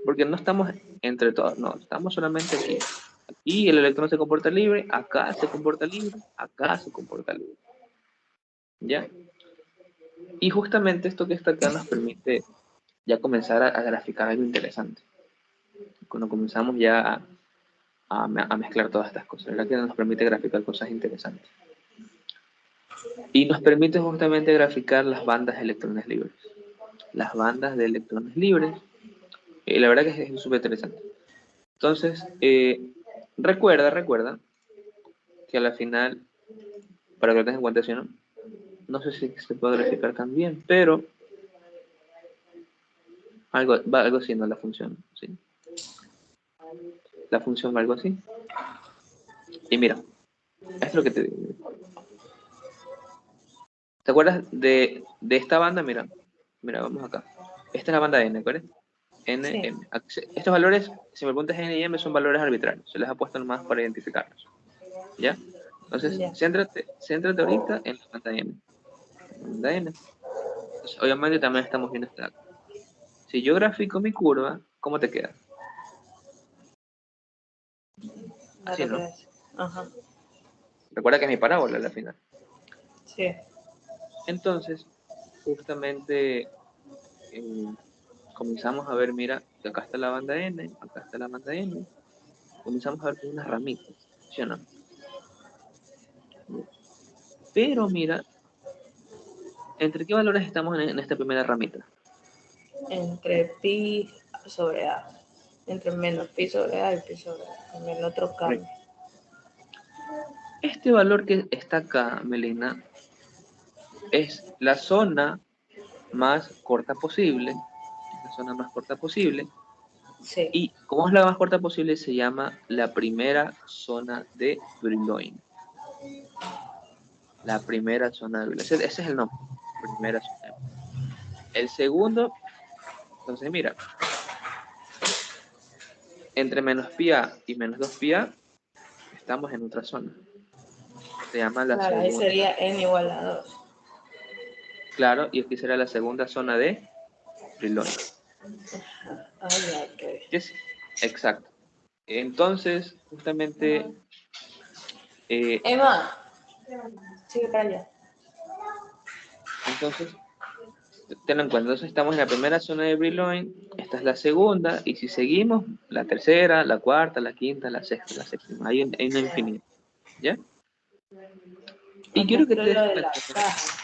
porque no estamos entre todos, no, estamos solamente aquí. Aquí el electrón se comporta libre, acá se comporta libre, acá se comporta libre. ¿Ya? Y justamente esto que está acá nos permite ya comenzar a graficar algo interesante. Cuando comenzamos ya a mezclar todas estas cosas, ¿verdad? Que nos permite graficar cosas interesantes. Y nos permite justamente graficar las bandas de electrones libres. Las bandas de electrones libres. La verdad que es súper interesante. Entonces, recuerda que a la final, para que lo tengas en cuenta, ¿sí, no? No sé si se puede graficar también, pero algo así, no la función, ¿sí? La función va algo así. Y mira, esto es lo que te digo. ¿Te acuerdas de esta banda? Mira, vamos acá. Esta es la banda N, ¿acuerdas? N,
Sí.
M. Estos valores, si me preguntas N y M, son valores arbitrarios. Se les ha puesto nomás para identificarlos. ¿Ya? Entonces,
Ya.
céntrate ahorita en la banda N. Banda N. Entonces, obviamente también estamos viendo esta. Si yo grafico mi curva, ¿cómo te queda? Así,
Ahora
¿no?
qué es. Ajá.
Recuerda que es mi parábola al final.
Sí.
Entonces, justamente comenzamos a ver, mira, que acá está la banda N, acá está la banda N. Comenzamos a ver como unas ramitas, ¿sí o no? Pero mira, ¿entre qué valores estamos en esta primera ramita?
Entre pi sobre a. Entre menos pi sobre a y pi sobre a. En el otro cambio.
este valor que está acá, Melina, es la zona más corta posible. Es la zona más corta posible.
Sí.
Y como es la más corta posible, se llama la primera zona de Brillouin. La primera zona de Brillouin. Ese es el nombre. Primera zona. El segundo, entonces mira, entre menos pi a y menos 2 pi a, estamos en otra zona. Se llama la
Claro, ahí
segunda.
sería n igual a 2.
Claro, y aquí será la segunda zona de Brillouin.
Ah, ya, ok.
Yes. Exacto. Entonces, justamente,
Emma, sigue para allá.
entonces, tenlo en cuenta. Entonces, estamos en la primera zona de Brillouin, esta es la segunda, y si seguimos, la tercera, la cuarta, la quinta, la sexta, la séptima. Hay una infinita. ¿Ya? Y
Acá
quiero que
está
te des
lo de
cuenta.
las cajas,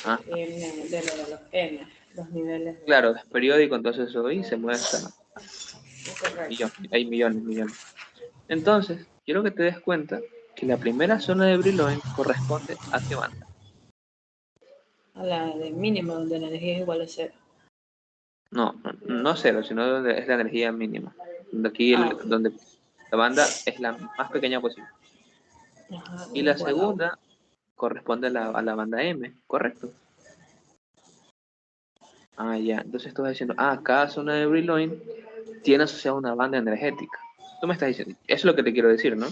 Ah,
de lo de los n, los niveles de...
claro, es periódico, entonces hoy se mueve hasta
Correcto.
millones. Hay millones, millones. Entonces, quiero que te des cuenta que la primera zona de Brillouin corresponde a qué banda.
A la de mínimo, donde la energía es igual a 0.
No cero, sino donde es la energía mínima. Donde aquí
Ah, ok.
donde la banda es la más pequeña posible.
Ajá,
Y la
igual a 1.
segunda corresponde a la banda M, ¿correcto? Ah, ya. Entonces tú vas diciendo, cada zona de Brillouin tiene asociada una banda energética. Tú me estás diciendo, eso es lo que te quiero decir, ¿no?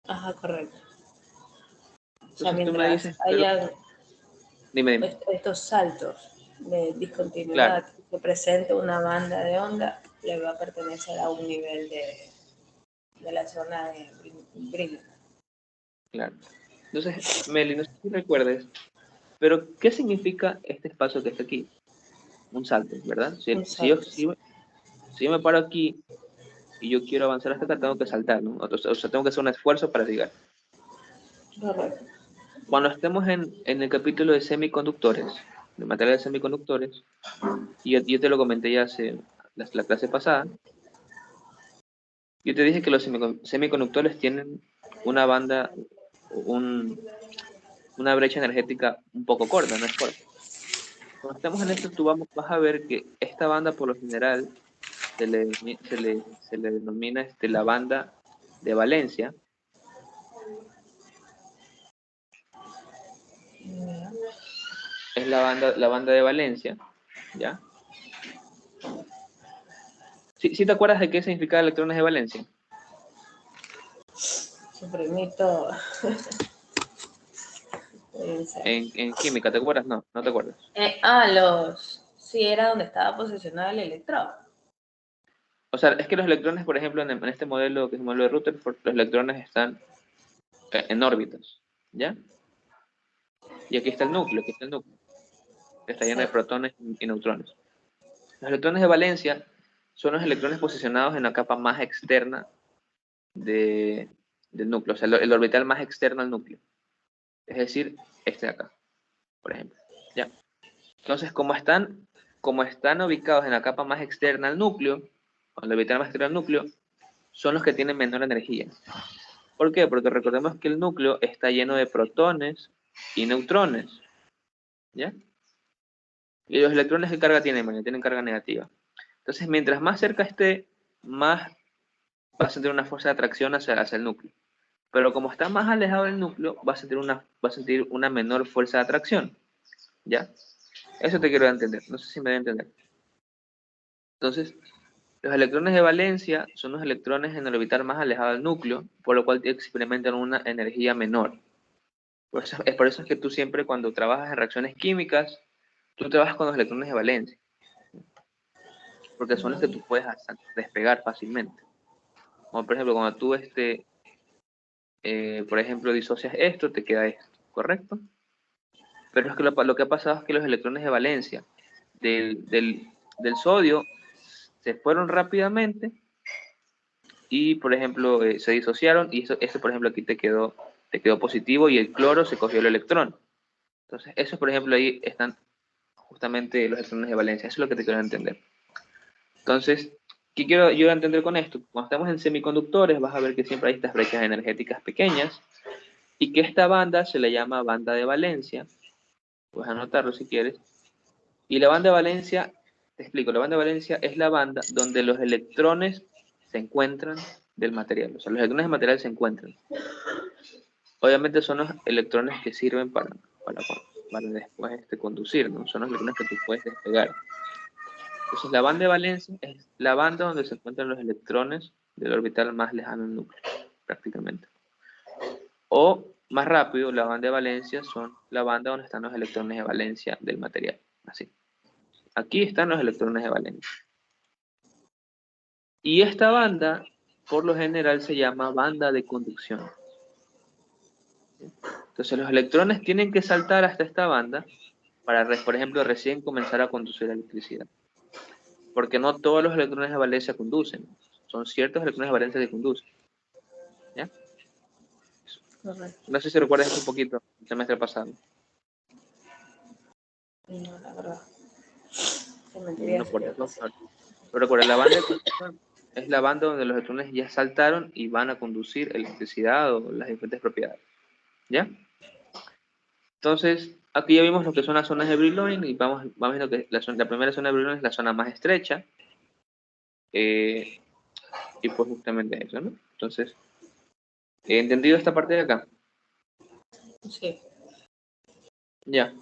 Ajá, correcto. O sea,
Entonces tú me
mientras
dices, pero
haya
dime.
estos saltos de
Claro,
discontinuidad que presenta una banda de onda, le va a pertenecer a un nivel de la zona de brillo.
claro. Entonces, Meli, no sé si recuerdes, pero ¿qué significa este espacio que está aquí? Un salto, ¿verdad?
Un salto, sí.
Si yo me paro aquí y yo quiero avanzar hasta acá, tengo que saltar, ¿no? O sea, tengo que hacer un esfuerzo para llegar.
Correcto.
Cuando estemos en el capítulo de semiconductores, de materiales semiconductores, y yo te lo comenté ya hace la clase pasada, yo te dije que los semiconductores tienen una banda, un, una brecha energética un poco corta, no es corta. Cuando estemos en esto, vas a ver que esta banda por lo general se le denomina la banda de valencia.
Ya.
Es la banda de valencia, ¿ya? ¿Sí te acuerdas de qué significa electrones de valencia?
Suprimí todo.
En química, ¿te acuerdas? No te acuerdas.
Sí, era donde estaba posicionado el electrón.
O sea, es que los electrones, por ejemplo, en este modelo que es el modelo de Rutherford, los electrones están en órbitas, ¿ya? Y aquí está el núcleo, que está lleno
Sí.
de protones y neutrones. Los electrones de valencia son los electrones posicionados en la capa más externa del núcleo, o sea, el orbital más externo al núcleo. Es decir, este de acá, por ejemplo, ¿ya? Entonces, como están ubicados en la capa más externa al núcleo, o en la orbital más externa al núcleo, son los que tienen menor energía. ¿Por qué? Porque recordemos que el núcleo está lleno de protones y neutrones, ¿ya? Y los electrones, ¿qué carga tienen? Bueno, tienen carga negativa. Entonces, mientras más cerca esté, más va a sentir una fuerza de atracción hacia el núcleo. Pero como está más alejado del núcleo, va a sentir una menor fuerza de atracción, ¿ya? Eso te quiero entender, no sé si me da a entender. Entonces, los electrones de valencia son los electrones en el orbital más alejado del núcleo, por lo cual experimentan una energía menor. Por eso es que tú siempre cuando trabajas en reacciones químicas, tú trabajas con los electrones de valencia, porque son los que tú puedes despegar fácilmente. Como por ejemplo, cuando tú, por ejemplo, disocias esto, te queda esto, ¿correcto? Pero es que lo que ha pasado es que los electrones de valencia del sodio se fueron rápidamente y, por ejemplo, se disociaron y eso, por ejemplo, aquí te quedó positivo y el cloro se cogió el electrón. Entonces, eso, por ejemplo, ahí están justamente los electrones de valencia. Eso es lo que te quiero entender. Entonces, ¿Qué quiero yo entender con esto? Cuando estamos en semiconductores vas a ver que siempre hay estas brechas energéticas pequeñas y que esta banda se le llama banda de valencia. Puedes anotarlo si quieres. Y la banda de valencia, te explico, la banda de valencia es la banda donde los electrones se encuentran del material. O sea, los electrones del material se encuentran. Obviamente son los electrones que sirven para después conducir, ¿no? Son los electrones que tú puedes despegar. Entonces la banda de valencia es la banda donde se encuentran los electrones del orbital más lejano al núcleo, prácticamente. O, más rápido, la banda de valencia son la banda donde están los electrones de valencia del material. Así. Aquí están los electrones de valencia. Y esta banda, por lo general, se llama banda de conducción. Entonces los electrones tienen que saltar hasta esta banda para, por ejemplo, recién comenzar a conducir electricidad. Porque no todos los electrones de valencia conducen. Son ciertos electrones de valencia que conducen. ¿Ya?
Correcto.
No sé si recuerdas esto un poquito, el semestre pasado.
No, la verdad.
No por eso. Pero recuerda, la banda de conducción es la banda donde los electrones ya saltaron y van a conducir electricidad o las diferentes propiedades. ¿Ya? Entonces, aquí ya vimos lo que son las zonas de Brillouin y vamos viendo que la primera zona de Brillouin es la zona más estrecha. Y pues justamente eso, ¿no? Entonces, ¿he entendido esta parte de acá?
Sí.
Ya.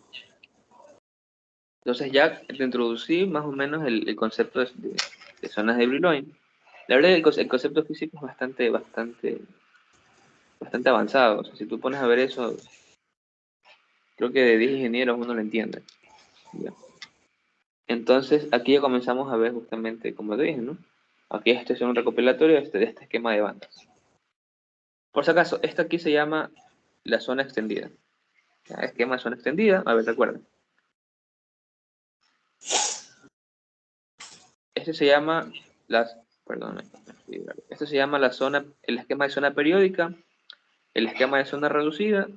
Entonces ya te introducí más o menos el concepto de zonas de Brillouin. La verdad es que el concepto físico es bastante avanzado. O sea, si tú pones a ver eso, creo que de 10 ingenieros uno lo entiende. Ya. Entonces, aquí ya comenzamos a ver justamente, como te dije, ¿no? Aquí este es un recopilatorio de este esquema de bandas. Por si acaso, esta aquí se llama la zona extendida. ¿Ya? Esquema de zona extendida, a ver, recuerden. Este se llama este se llama el esquema de zona periódica, el esquema de zona reducida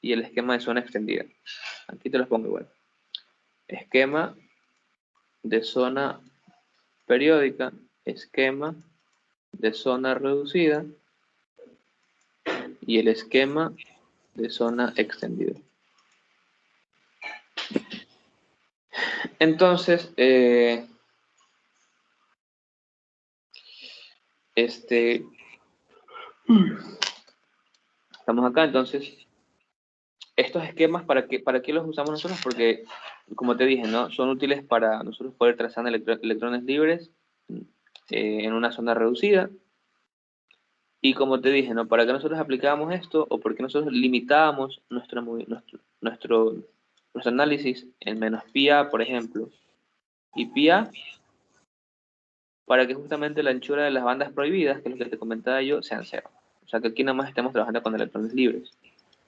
y el esquema de zona extendida. Aquí te los pongo igual. Esquema de zona periódica, esquema de zona reducida y el esquema de zona extendida. Entonces, estamos acá, entonces, estos esquemas, ¿para qué los usamos nosotros? Porque, como te dije, ¿no? Son útiles para nosotros poder trazar electrones libres en una zona reducida. Y como te dije, ¿no? ¿Para qué nosotros aplicábamos esto? ¿O por qué nosotros limitábamos nuestro análisis en menos pi-a, por ejemplo? Y pi-a, para que justamente la anchura de las bandas prohibidas, que es lo que te comentaba yo, sean cero. O sea, que aquí nada más estemos trabajando con electrones libres.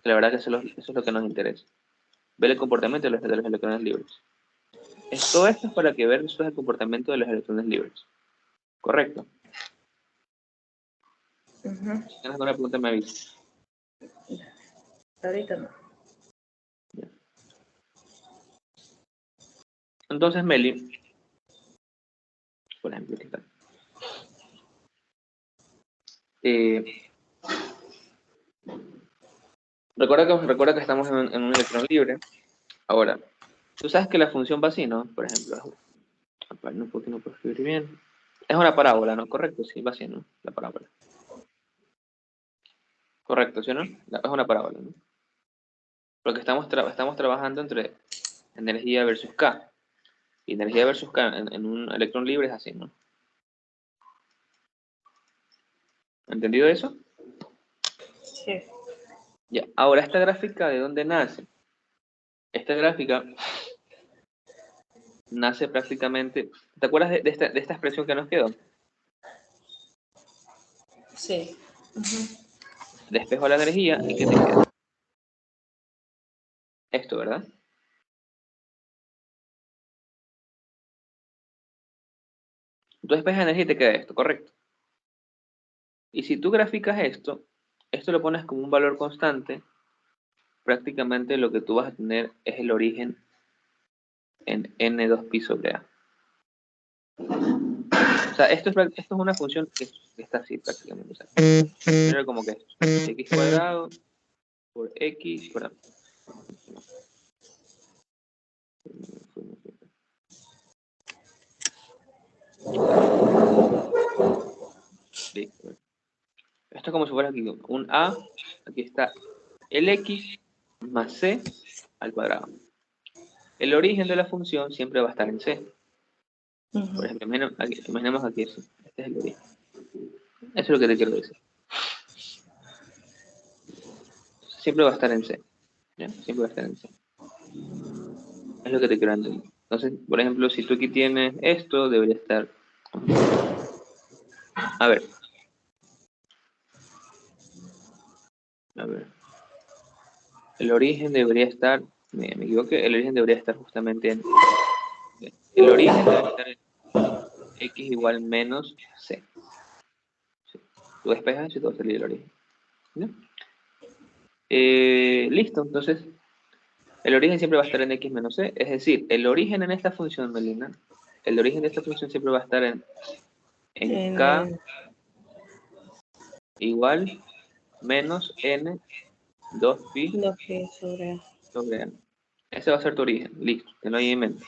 Que la verdad que eso es lo que nos interesa. Ver el comportamiento de los electrones libres. Todo esto es para que vean el comportamiento de los electrones libres. ¿Correcto? Si tienes alguna pregunta, me avisas.
Ahorita no.
Entonces, Meli, por ejemplo, ¿qué tal? Recuerda que estamos en un electrón libre. Ahora, tú sabes que la función va así, ¿no? Por ejemplo, un poquito no puedo escribir bien. Es una parábola, ¿no? Correcto, sí, va así, ¿no? La parábola. Correcto, ¿sí o no? Es una parábola, ¿no? Porque estamos trabajando entre energía versus K. Y energía versus K en un electrón libre es así, ¿no? ¿Entendido eso?
Sí.
Ya. Ahora, esta gráfica, ¿de dónde nace? Esta gráfica nace prácticamente... ¿Te acuerdas de esta expresión que nos quedó?
Sí.
Despejo la energía y ¿qué te queda? Esto, ¿verdad? Tú despejas energía y te queda esto, correcto. Y si tú graficas esto lo pones como un valor constante, prácticamente lo que tú vas a tener es el origen en N2pi sobre A. O sea, esto es una función que está así prácticamente. O sea, mira como que x cuadrado por x, perdón. Listo. Esto es como si fuera aquí un a, aquí está el x más c al cuadrado. El origen de la función siempre va a estar en c. Por ejemplo, imaginemos aquí eso. Este es el origen. Eso es lo que te quiero decir. Siempre va a estar en C. ¿Ya? Siempre va a estar en C. Es lo que te quiero entender. Entonces, por ejemplo, si tú aquí tienes esto, debería estar... A ver. A ver. El origen debería estar... Me equivoqué. El origen debería estar justamente en... El origen debería estar en x igual menos c. Sí. Tú despejas eso y te va a salir el origen. ¿Ya? Listo. Entonces, el origen siempre va a estar en x menos c. Es decir, el origen en esta función, Melina, el origen de esta función siempre va a estar en k igual menos n 2pi
2pi
sobre n. Ese va a ser tu origen, listo, que no hay en mente.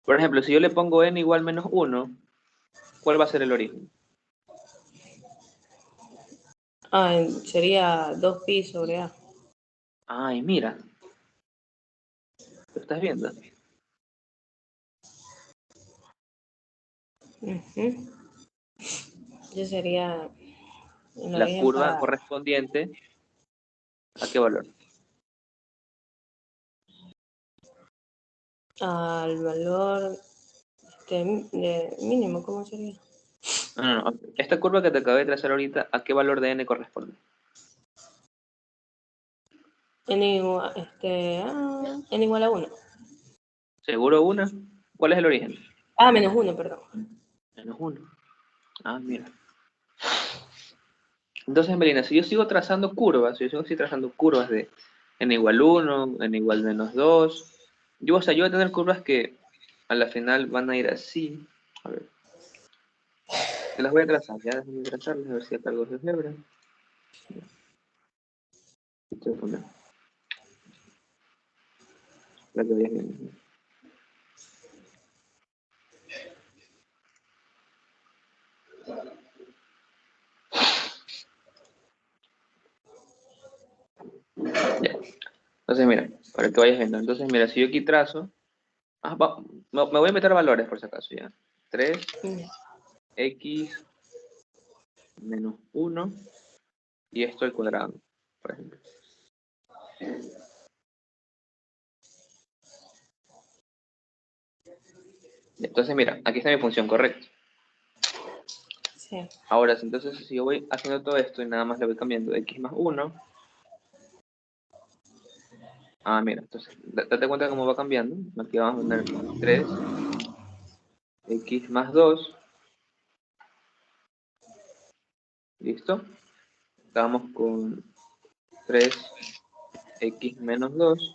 Por ejemplo, si yo le pongo n igual menos 1, ¿cuál va a ser el origen?
Sería 2pi sobre a.
Ay, mira, ¿lo estás viendo?
Ese sería el
La
origen
curva
para
correspondiente ¿a qué valor?
al valor de mínimo, ¿cómo sería?
No. Esta curva que te acabé de trazar ahorita, ¿a qué valor de n corresponde?
N igual a 1.
¿Seguro una? ¿Cuál es el origen?
Menos 1, perdón.
Menos 1. Ah, mira. Entonces, Melina, si yo sigo trazando curvas, si yo sigo así trazando curvas de n igual 1, n igual menos 2, yo voy a tener curvas que a la final van a ir así. A ver. Te las voy a trazar, ya déjame trazarlas, a ver si acá algo se celebra. La que vayas viendo. Ya. Entonces, mira, para que vayas viendo. Entonces, mira, si yo aquí trazo, me voy a meter valores por si acaso, ya. 3, x menos 1 y esto al cuadrado, por ejemplo. Entonces, mira, aquí está mi función, correcto.
Sí.
Ahora, entonces, si yo voy haciendo todo esto y nada más le voy cambiando de x más 1. Mira, entonces, date cuenta cómo va cambiando. Aquí vamos a poner 3, x más 2. ¿Listo? Estamos con 3x menos 2.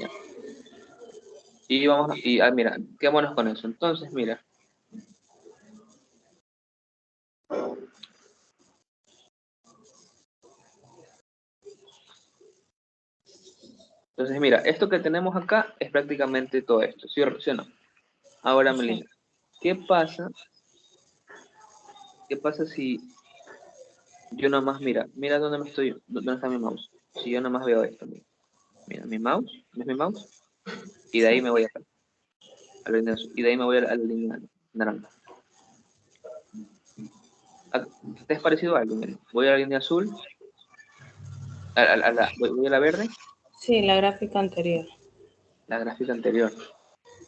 Ya. Y vamos mira, quedémonos con eso. Entonces, mira. Entonces, mira, esto que tenemos acá es prácticamente todo esto, ¿sí o no? Ahora, Melina, ¿qué pasa? ¿Qué pasa si yo nomás, mira dónde está mi mouse? Si yo nomás veo esto, mira, mi mouse, ¿ves mi mouse? Y de ahí me voy acá, a la línea azul, y de ahí me voy a la línea naranja. ¿Te es parecido a algo? Mira, voy a la línea azul, voy a la verde,
Sí, la gráfica anterior.
la gráfica anterior.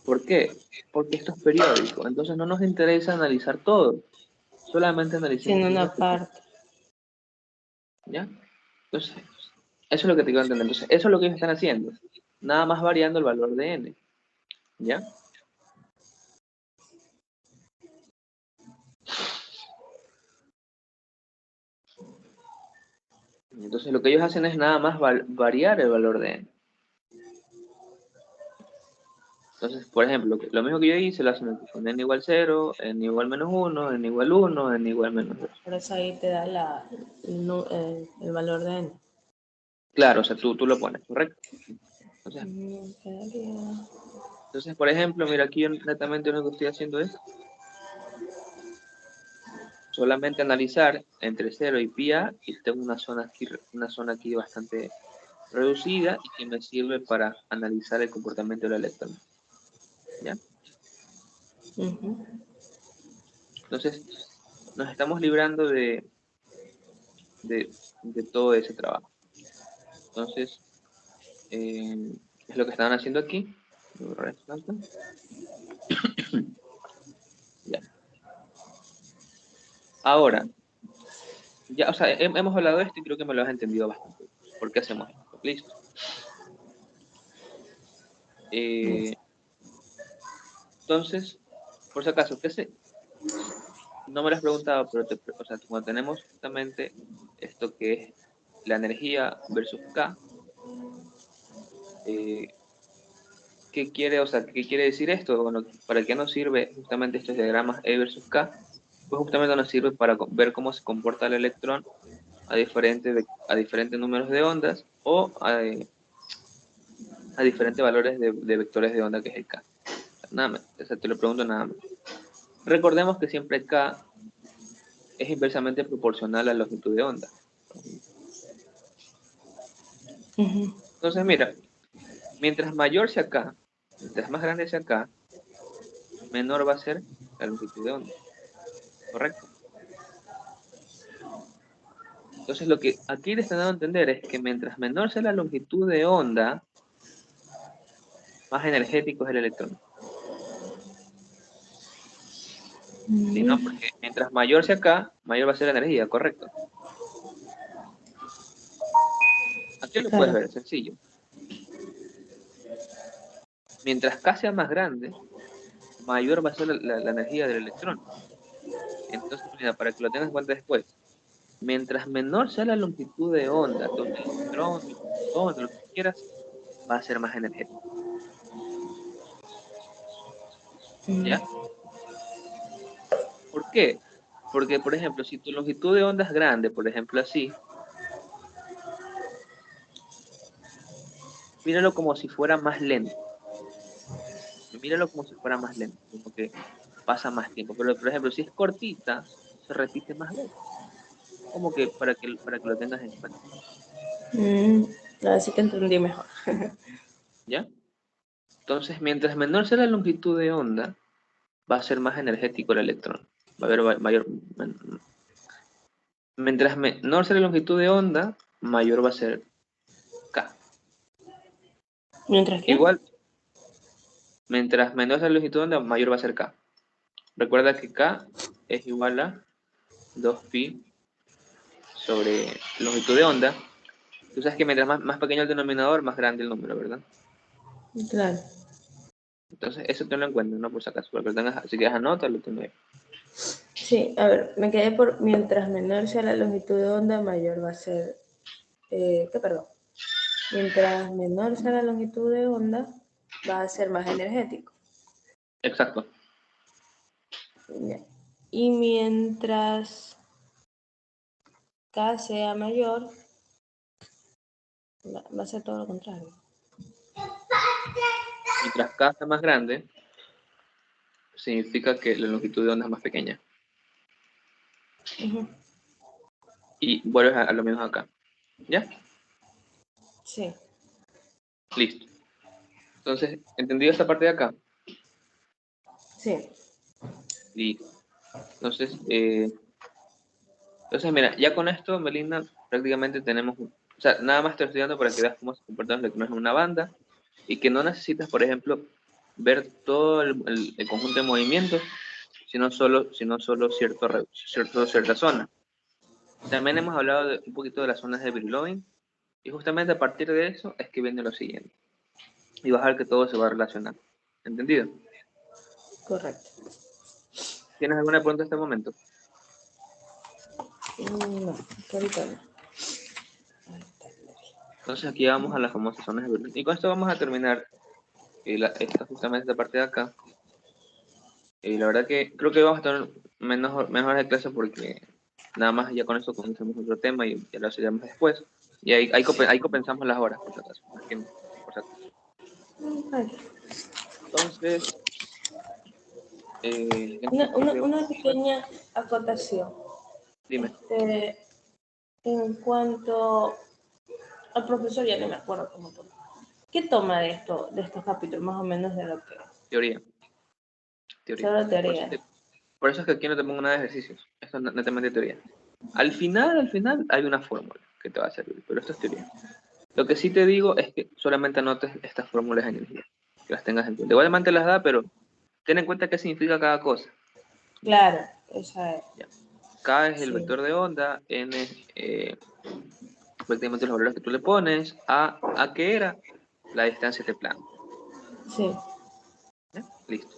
¿Por qué? Porque esto es periódico, entonces no nos interesa analizar todo, solamente analicemos
Tiene
los
una
gráficos,
parte.
¿ya? Entonces, eso es lo que te quiero entender. Entonces, eso es lo que ellos están haciendo, nada más variando el valor de n, ¿ya? Entonces, lo que ellos hacen es nada más variar el valor de n. Entonces, por ejemplo, lo mismo que yo hice, lo hacen con n igual 0, n igual menos 1, n igual 1, n igual menos 2.
Por eso ahí te da el valor de n.
Claro, o sea, tú lo pones, ¿correcto? Entonces,
Quedaría...
por ejemplo, mira, aquí yo netamente lo que estoy haciendo es solamente analizar entre 0 y pi a, y tengo una zona aquí bastante reducida y que me sirve para analizar el comportamiento del electrón. ¿Ya? Entonces, nos estamos librando de todo ese trabajo. Entonces, es lo que estaban haciendo aquí. Ya. Ahora, ya, o sea, hemos hablado de esto y creo que me lo has entendido bastante. ¿Por qué hacemos esto? Listo. Entonces, por si acaso, no me lo has preguntado, pero o sea, cuando tenemos justamente esto que es la energía versus K, ¿qué quiere decir esto? Bueno, ¿para qué nos sirve justamente estos diagramas E versus K? Pues justamente nos sirve para ver cómo se comporta el electrón a diferentes números de ondas o a diferentes valores de vectores de onda que es el K. Nada más, o sea, te lo pregunto nada más. Recordemos que siempre K es inversamente proporcional a la longitud de onda. Entonces, mira, mientras mayor sea K, mientras más grande sea K, menor va a ser la longitud de onda. ¿Correcto? Entonces, lo que aquí le están dando a entender es que mientras menor sea la longitud de onda, más energético es el electrón. ¿Sí, no? Porque mientras mayor sea K, mayor va a ser la energía, ¿correcto? Aquí lo puedes ver, es sencillo. Mientras K sea más grande, mayor va a ser la energía del electrón. Entonces, mira, para que lo tengas en cuenta después, mientras menor sea la longitud de onda de un electrón, de un protón, de lo que quieras, va a ser más energético. ¿Ya? ¿Por qué? Porque, por ejemplo, si tu longitud de onda es grande, por ejemplo así, míralo como si fuera más lento. Míralo como si fuera más lento, como que pasa más tiempo. Pero, por ejemplo, si es cortita, se repite más veces. Como que para que lo tengas en cuenta.
Así que entendí mejor.
¿Ya? Entonces, mientras menor sea la longitud de onda, va a ser más energético el electrón. Va a haber mayor... Mientras menor sea la longitud de onda, mayor va a ser K.
¿Mientras qué?
Igual, mientras menor sea la longitud de onda, mayor va a ser K. Recuerda que K es igual a 2pi sobre longitud de onda. Tú sabes que mientras más pequeño el denominador, más grande el número, ¿verdad?
Claro.
Entonces, eso tenlo en cuenta, ¿no? Por si acaso, para que lo tengas, si quieres anótalo, tengo ahí.
Sí, a ver, me quedé por mientras menor sea la longitud de onda, mayor va a ser. Perdón. Mientras menor sea la longitud de onda, va a ser más energético.
Exacto.
Ya. Y mientras K sea mayor, va a ser todo lo contrario.
Mientras K sea más grande, significa que la longitud de onda es más pequeña. Y vuelves a lo mismo acá. ¿Ya?
Sí.
Listo. Entonces, ¿entendido esta parte de acá?
Sí.
Listo. Entonces, mira, ya con esto, Melina, prácticamente tenemos, o sea, nada más estoy estudiando para que veas cómo se comportan los electrones en una banda y que no necesitas, por ejemplo, ver todo el conjunto de movimientos, sino solo cierta zona. También hemos hablado un poquito de las zonas de Brillouin y justamente a partir de eso es que viene lo siguiente. Y vas a ver que todo se va a relacionar. ¿Entendido?
Correcto.
¿Tienes alguna pregunta hasta el momento?
No, ahorita no.
Entonces aquí vamos a las famosas zonas de Brillouin. Y con esto vamos a terminar Y esta justamente esta parte de acá. Y la verdad que creo que vamos a tener menos de clase porque nada más ya con eso conocemos otro tema y ya lo seguiremos después. Y ahí compensamos las horas, por si acaso. Más que por si acaso.
Ay,
Entonces, ¿qué
Una,
te
una,
iba a
una
preguntar?
pequeña acotación.
Dime.
En cuanto al profesor, ya no me acuerdo cómo toma. ¿Qué toma de estos capítulos, más o menos de lo que
Teoría, teoría.
solo
Por eso,
teoría?
por eso es que aquí no te pongo nada de ejercicios. Esto es netamente teoría. Al final hay una fórmula que te va a servir, pero esto es teoría. Lo que sí te digo es que solamente anotes estas fórmulas de energía, que las tengas en cuenta. Igualmente te las da, pero ten en cuenta qué significa cada cosa. ¿Ya?
Claro, esa es.
¿Ya? K es el
Sí,
vector de onda, N es prácticamente los valores que tú le pones, A ¿qué era? La distancia de plano.
sí.
¿Ya? Listo.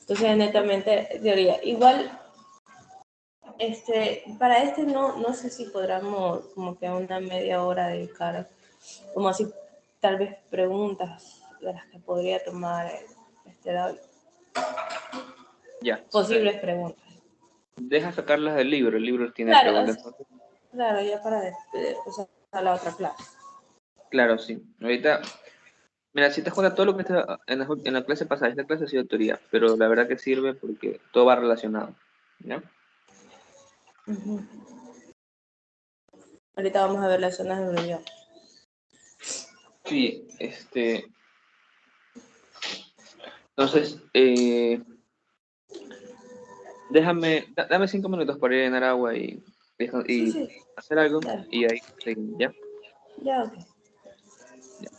Entonces, netamente teoría. Igual, para no sé si podamos como que una media hora dedicar, como así, tal vez preguntas de las que podría tomar David.
Ya.
Posibles preguntas.
Deja sacarlas del libro, el libro tiene
Claro,
preguntas.
claro, ya para pasar a la otra clase.
Claro, sí. Ahorita, mira, si te das cuenta, todo lo que está en la clase pasada, esta clase ha sido teoría, pero la verdad que sirve porque todo va relacionado. ¿Ya?
Ujú. Ahorita vamos a ver las zonas de reunión.
Sí, entonces, dame 5 minutos para ir a llenar agua
Sí,
y
sí,
hacer algo,
dale.
y ahí seguimos, ¿ya?
Ya, ok.
Ya.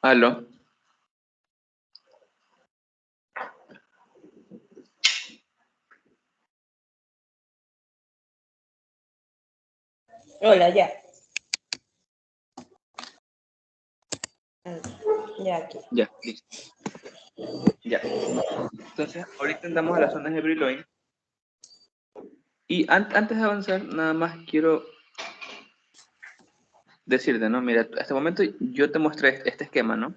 Aló.
Hola, ya. Ya aquí.
Ya, listo. Ya. Entonces, ahorita andamos a las zonas de Brillouin. Y antes de avanzar, nada más quiero decirte, ¿no? Mira, hasta el momento yo te mostré este esquema, ¿no?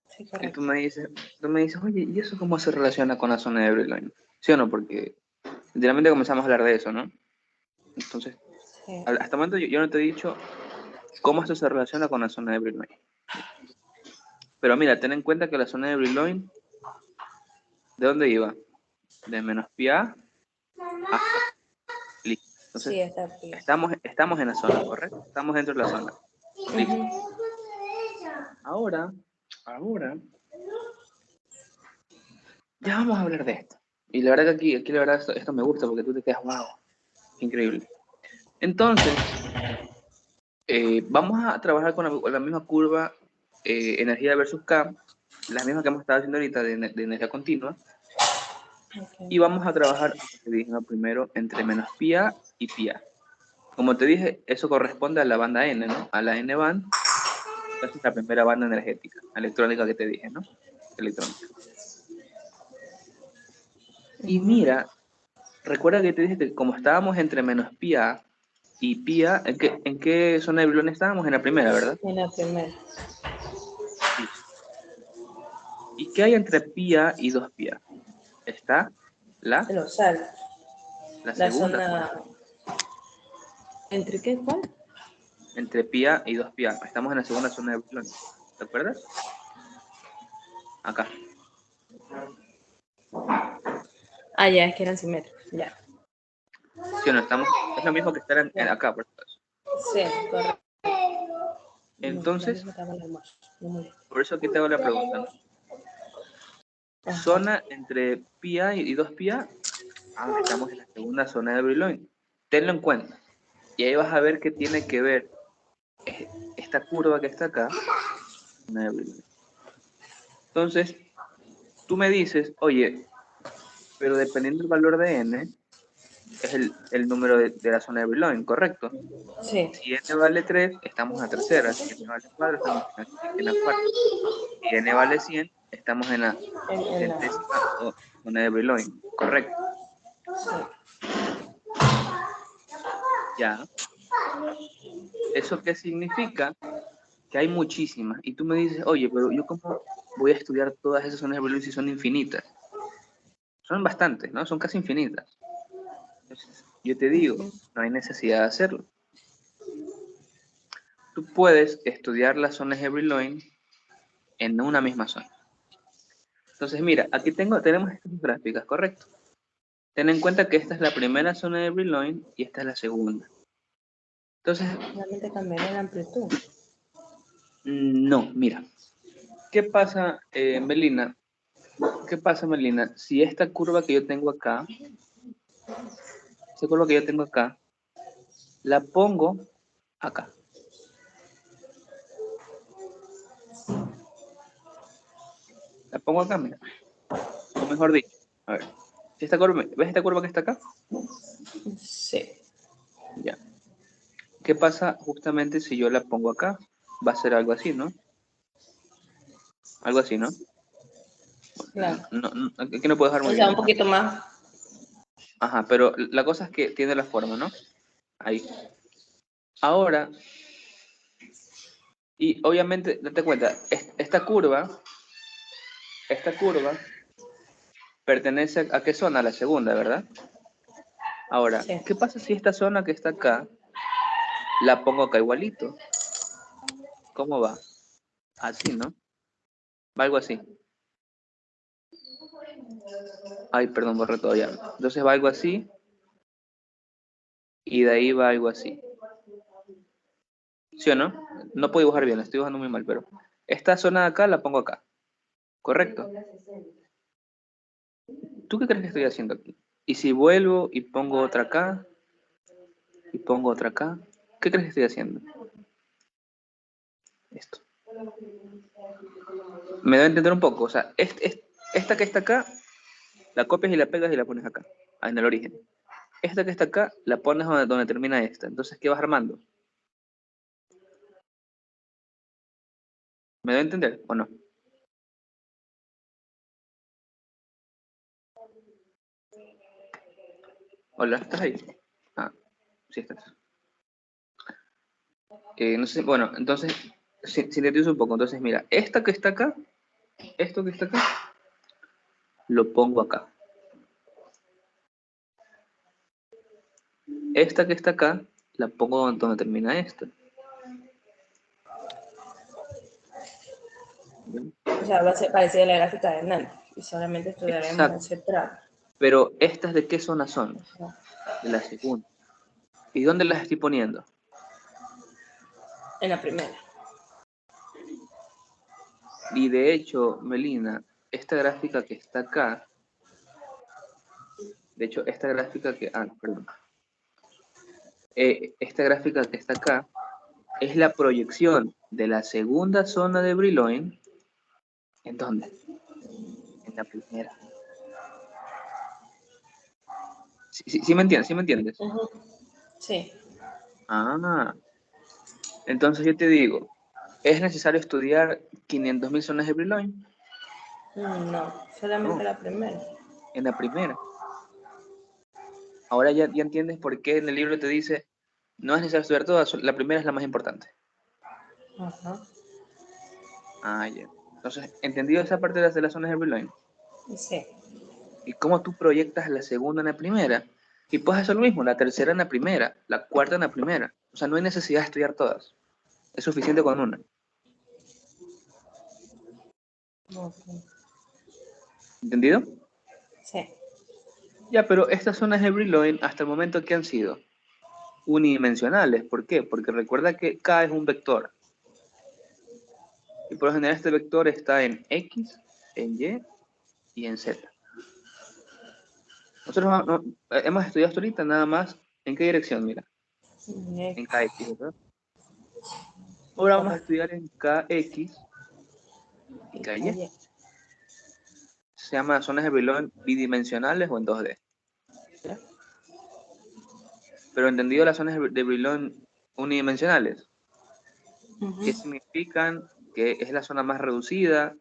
Sí,
Y
correcto.
tú me dices, oye, ¿y eso cómo se relaciona con la zona de Brillouin? ¿Sí o no? Porque literalmente comenzamos a hablar de eso, ¿no? Entonces,
Sí.
hasta el momento yo no te he dicho cómo esto se relaciona con la zona de Brillouin. Pero mira, ten en cuenta que la zona de Brillouin, ¿de dónde iba? De menos pi a hasta. Listo. Entonces,
Sí, está aquí.
estamos en la zona, ¿correcto? Estamos dentro de la zona. Listo. Ahora, ya vamos a hablar de esto. Y la verdad que aquí la verdad esto me gusta porque tú te quedas, wow, increíble. Entonces, vamos a trabajar con la misma curva energía versus K, la misma que hemos estado haciendo ahorita de energía continua.
Okay.
Y vamos a trabajar, como te dije, ¿no? Primero entre menos pi a y pi a. Como te dije, eso corresponde a la banda N, ¿no? A la N band, esa es la primera banda energética, electrónica que te dije, ¿no? Electrónica. Y mira, recuerda que te dije que como estábamos entre menos pi a y pi a, ¿en qué zona de Brillouin estábamos? En la primera, ¿verdad?
En la primera.
Listo. ¿Y qué hay entre pi a y 2 pi a? Está la,
Lo sal.
la
La
segunda zona.
zona. ¿Entre qué? ¿Cuál?
Entre pi a y 2 pi a. Estamos en la segunda zona de Brillouin. ¿Te acuerdas? Acá.
Ah, ya, es que eran simétricos. Ya.
Sí o no, es lo mismo que estar
Ya.
acá, por supuesto.
Sí, correcto. No, ya
Entonces,
mismo estaba en el almuerzo. No molesta.
por eso aquí te hago la pregunta, ¿no?
Ajá.
Zona entre pi a y 2 pi a. Ah, estamos en la segunda zona de Brillouin. Tenlo en cuenta. Y ahí vas a ver que tiene que ver esta curva que está acá, zona de Brillouin. Entonces, tú me dices, oye, pero dependiendo del valor de n, es el número de la zona de Brillouin, ¿correcto?
Sí.
Si n vale 3, estamos en la tercera. Si n vale 4, estamos en la cuarta. Si n vale 100, estamos en la
En la.
centésima zona de Brillouin, ¿correcto?
Sí.
Ya. ¿Eso qué significa? Que hay muchísimas. Y tú me dices, oye, pero yo cómo voy a estudiar todas esas zonas de Brillouin si son infinitas. Son bastantes, ¿no? Son casi infinitas. Entonces, yo te digo, no hay necesidad de hacerlo. Tú puedes estudiar las zonas de Brillouin en una misma zona. Entonces, mira, aquí tenemos estas gráficas, ¿correcto? Ten en cuenta que esta es la primera zona de Brillouin y esta es la segunda. Entonces,
Realmente cambiaría la amplitud.
no, mira. ¿Qué pasa, Melina? ¿Qué pasa, Melina? Si esta curva que yo tengo acá, esta curva que yo tengo acá, la pongo acá. La pongo acá, mira. O mejor dicho, a ver. Si esta curva, ¿ves esta curva que está acá?
Sí.
Ya. ¿Qué pasa justamente si yo la pongo acá? Va a ser algo así, ¿no? Algo así, ¿no?
Claro.
Aquí no puedo dejar muy
O sea,
bien.
un poquito más.
Ajá, pero la cosa es que tiene la forma, ¿no? Ahí. Ahora, y obviamente, date cuenta, esta curva pertenece a qué zona? A la segunda, ¿verdad? Ahora,
Sí.
¿qué pasa si esta zona que está acá la pongo acá igualito? ¿Cómo va? Así, ¿no? Va algo así. Ay, perdón, borré todo ya. Entonces va algo así y de ahí va algo así. ¿Sí o no? No puedo dibujar bien, estoy dibujando muy mal, pero esta zona de acá la pongo acá. ¿Correcto? ¿Tú qué crees que estoy haciendo aquí? Y si vuelvo y pongo otra acá y pongo otra acá, ¿qué crees que estoy haciendo? Esto. Me da a entender un poco. O sea, esta que está acá, la copias y la pegas y la pones acá, en el origen. Esta que está acá, la pones donde termina esta. Entonces, ¿qué vas armando? ¿Me da a entender o no? Hola, ¿estás ahí? Ah, sí estás. No sé, bueno, entonces, sintetizo un poco. Entonces, mira, esta que está acá, esto que está acá, lo pongo acá. Esta que está acá, la pongo donde termina esta. ¿Bien?
O sea, va a ser parecida a la gráfica de Nantes y solamente estudiaremos
Exacto.
ese tramo.
Pero estas de qué zona son? De la segunda. ¿Y dónde las estoy poniendo?
En la primera.
Y de hecho, Melina, esta gráfica que está acá, de hecho, esta gráfica que, perdón, esta gráfica que está acá es la proyección de la segunda zona de Brillouin. ¿En dónde? En la primera. ¿Sí me entiendes? ¿Sí me entiendes?
Uh-huh. Sí.
Ah, entonces yo te digo, ¿es necesario estudiar 500.000 zonas de Brillouin?
No, solamente
No,
la primera.
en la primera. Ahora ya entiendes por qué en el libro te dice, no es necesario estudiar todas, la primera es la más importante.
Ajá.
Ah, ya. Entonces, ¿entendido esa parte de las zonas de Brillouin?
Sí.
Y cómo tú proyectas la segunda en la primera. Y puedes hacer lo mismo, la tercera en la primera, la cuarta en la primera. O sea, no hay necesidad de estudiar todas. Es suficiente con una.
Okay.
¿Entendido?
Sí.
Ya, pero estas zonas de Brillouin, hasta el momento, ¿qué han sido? Unidimensionales. ¿Por qué? Porque recuerda que K es un vector. Y por lo general este vector está en X, en Y y en Z. Nosotros hemos estudiado hasta ahorita nada más. ¿En qué dirección? Mira, en KX, ¿verdad? Ahora vamos a
Correcto.
estudiar en KX y KY.
Oye.
Se llama zonas de Brillouin bidimensionales o en 2D. ¿Ya? Pero entendido las zonas de Brillouin unidimensionales, ¿qué
Uh-huh.
significan? Que es la zona más reducida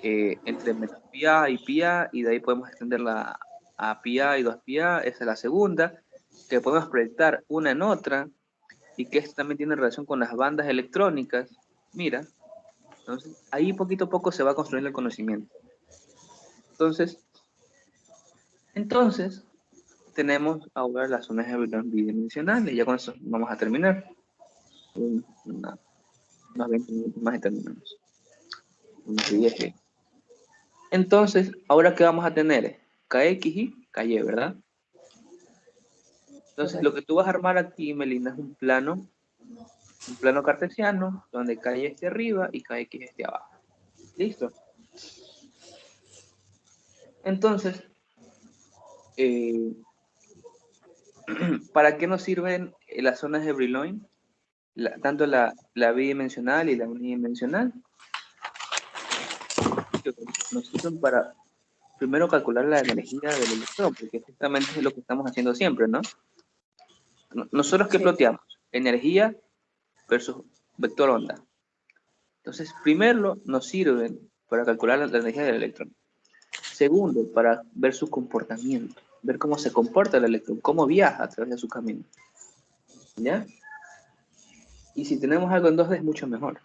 entre menos πa y πa, y de ahí podemos extenderla a πa y 2πa, esa es la segunda, que podemos proyectar una en otra, y que esto también tiene relación con las bandas electrónicas. Mira, entonces ahí poquito a poco se va construyendo el conocimiento. Entonces tenemos ahora las zonas de Brillouin bidimensionales, y ya con eso vamos a terminar. Unos 20 minutos más y terminamos. Unos 10. Entonces, ahora que vamos a tener KX y KY, ¿verdad? Entonces, lo
Correcto.
que tú vas a armar aquí, Melina, es un plano cartesiano, donde KY esté arriba y KX esté abajo. ¿Listo? Entonces, eh, ¿para qué nos sirven las zonas de Brillouin? Tanto la bidimensional y la unidimensional. Nos sirven para, primero, calcular la energía del electrón, porque justamente es lo que estamos haciendo siempre, ¿no? Nosotros qué
Sí.
ploteamos, energía versus vector onda. Entonces, primero nos sirven para calcular la energía del electrón. Segundo, para ver su comportamiento, ver cómo se comporta el electrón, cómo viaja a través de su camino. ¿Ya? Y si tenemos algo en 2D es mucho mejor.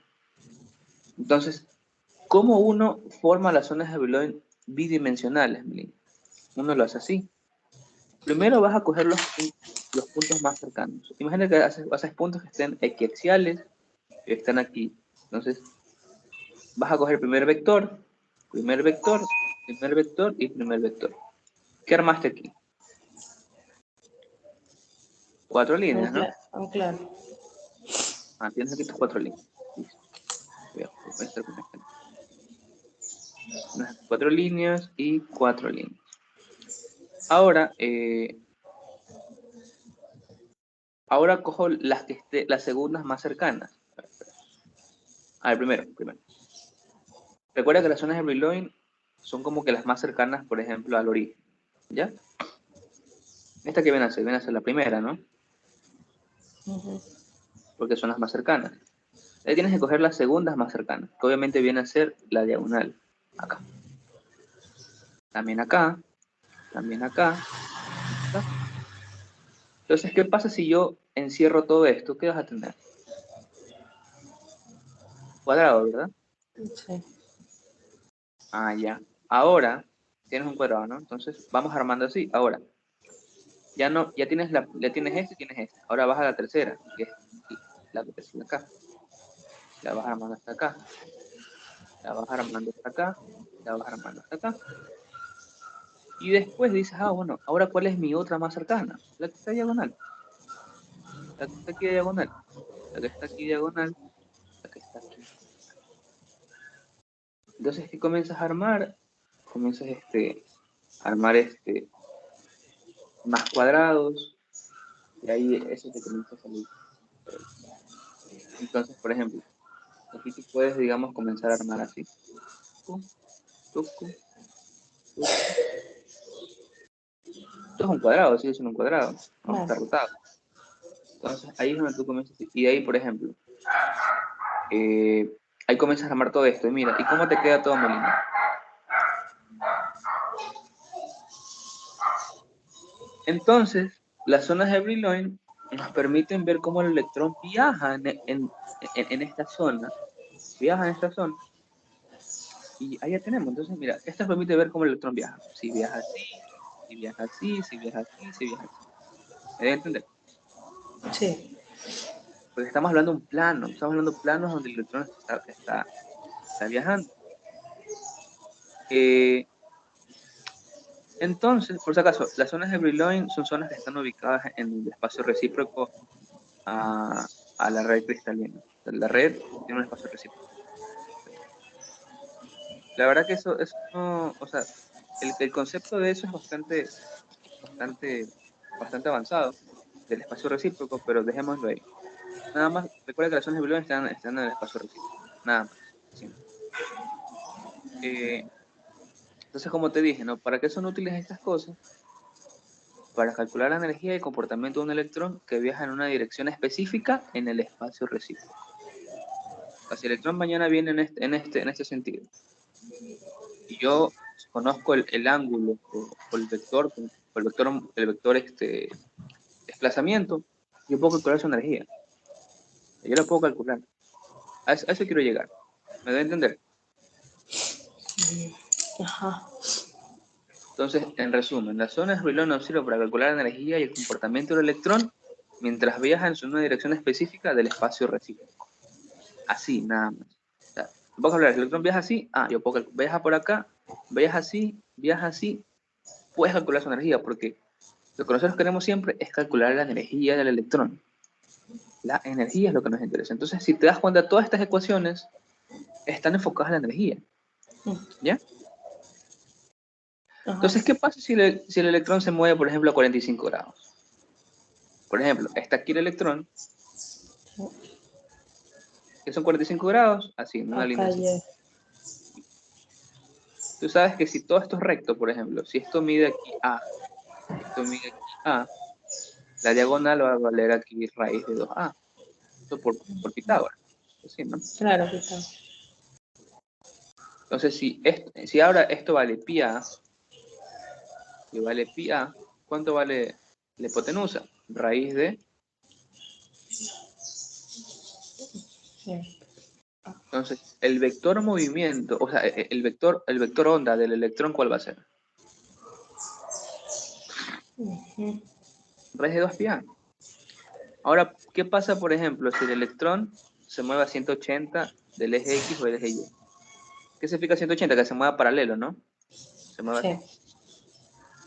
Entonces, ¿cómo uno forma las zonas de Brillouin bidimensionales? Uno lo hace así. Primero vas a coger los puntos más cercanos. Imagina que haces puntos que estén equiaxiales, que están aquí. Entonces, vas a coger primer vector, primer vector, primer vector y primer vector. ¿Qué armaste aquí? 4 líneas, ¿no?
Claro.
Tienes aquí tus 4 líneas. Listo. Voy a estar con esto. 4 líneas y 4 líneas. Ahora, ahora cojo las segundas más cercanas. A ver, primero. Recuerda que las zonas de Brillouin son como que las más cercanas, por ejemplo, al origen, ¿ya? Esta que viene a ser la primera, ¿no?
Ujú.
Porque son las más cercanas. Ahí tienes que coger las segundas más cercanas, que obviamente viene a ser la diagonal, acá. También acá, también acá, acá. Entonces, ¿qué pasa si yo encierro todo esto? ¿Qué vas a tener? Cuadrado, ¿verdad?
Sí.
Ah, ya. Ahora tienes un cuadrado, ¿no? Entonces vamos armando así. Ahora, ya no, ya tienes este y tienes este. Ahora vas a la tercera, que es la que es acá. La vas armando hasta acá. La vas armando hasta acá. La vas armando hasta acá. Y después dices, ah, bueno, ahora ¿cuál es mi otra más cercana? La que está diagonal. La que está aquí diagonal. La que está aquí diagonal. La que está aquí. Entonces, ¿qué comienzas a armar? Comienzas a armar más cuadrados. Y ahí eso te comienza a salir. Entonces, por ejemplo, aquí tú puedes, digamos, comenzar a armar así. Tucu, tucu, tucu. Esto es un cuadrado, sigue siendo un cuadrado, aunque
Claro.
está rotado. Entonces, ahí es donde tú comienzas. Y de ahí, por ejemplo, ahí comienzas a armar todo esto. Y mira, ¿y cómo te queda todo molino? Entonces, las zonas de Brillouin nos permiten ver cómo el electrón viaja en esta zona. Viaja en esta zona. Y ahí ya tenemos. Entonces, mira, esto permite ver cómo el electrón viaja. Si viaja así, si viaja así, si viaja así, si viaja así. ¿Me debe entender?
Sí.
Porque estamos hablando de un plano. Estamos hablando de planos donde el electrón está viajando. Entonces, por si acaso, las zonas de Brillouin son zonas que están ubicadas en el espacio recíproco a la red cristalina. La red tiene un espacio recíproco. La verdad que eso no, o sea, el concepto de eso es bastante, bastante avanzado, del espacio recíproco, pero dejémoslo ahí. Nada más, recuerda que las zonas de Brillouin están en el espacio recíproco. Nada más. Sí. Entonces, como te dije, ¿no? ¿Para qué son útiles estas cosas? Para calcular la energía y el comportamiento de un electrón que viaja en una dirección específica en el espacio recíproco. O sea, si el electrón mañana viene en este sentido, y yo conozco el ángulo o el vector desplazamiento, yo puedo calcular su energía. Yo lo puedo calcular. A eso quiero llegar. ¿Me debe entender?
Ajá.
Entonces, en resumen, las zonas de Brillouin nos sirven para calcular la energía y el comportamiento del electrón mientras viaja en una dirección específica del espacio recíproco. Así, nada más. O sea, vamos a hablar, el electrón viaja así, yo puedo viaja por acá, viaja así, puedes calcular su energía, porque lo que nosotros queremos siempre es calcular la energía del electrón. La energía es lo que nos interesa. Entonces, si te das cuenta, todas estas ecuaciones están enfocadas en la energía. ¿Ya?
Ajá.
Entonces, ¿qué pasa si el electrón se mueve, por ejemplo, a 45 grados? Por ejemplo, está aquí el electrón, que son 45 grados, así, en una línea
Acá
así.
ya.
Tú sabes que si todo esto es recto, por ejemplo, si esto mide aquí A, esto mide aquí A, la diagonal va a valer aquí raíz de 2A. Esto por Pitágoras. Así, ¿no?
Claro que está.
Entonces, si ahora esto vale pi A, y vale pi A, ¿cuánto vale la hipotenusa? Raíz de...
Sí.
Entonces, el vector movimiento, o sea, el vector onda del electrón, ¿cuál va a ser?
Ujú.
Raíz de 2 pi A. Ahora, ¿qué pasa, por ejemplo, si el electrón se mueve a 180 del eje X o del eje Y? ¿Qué significa 180? Que se mueva paralelo, ¿no? Se mueve
Sí.
así.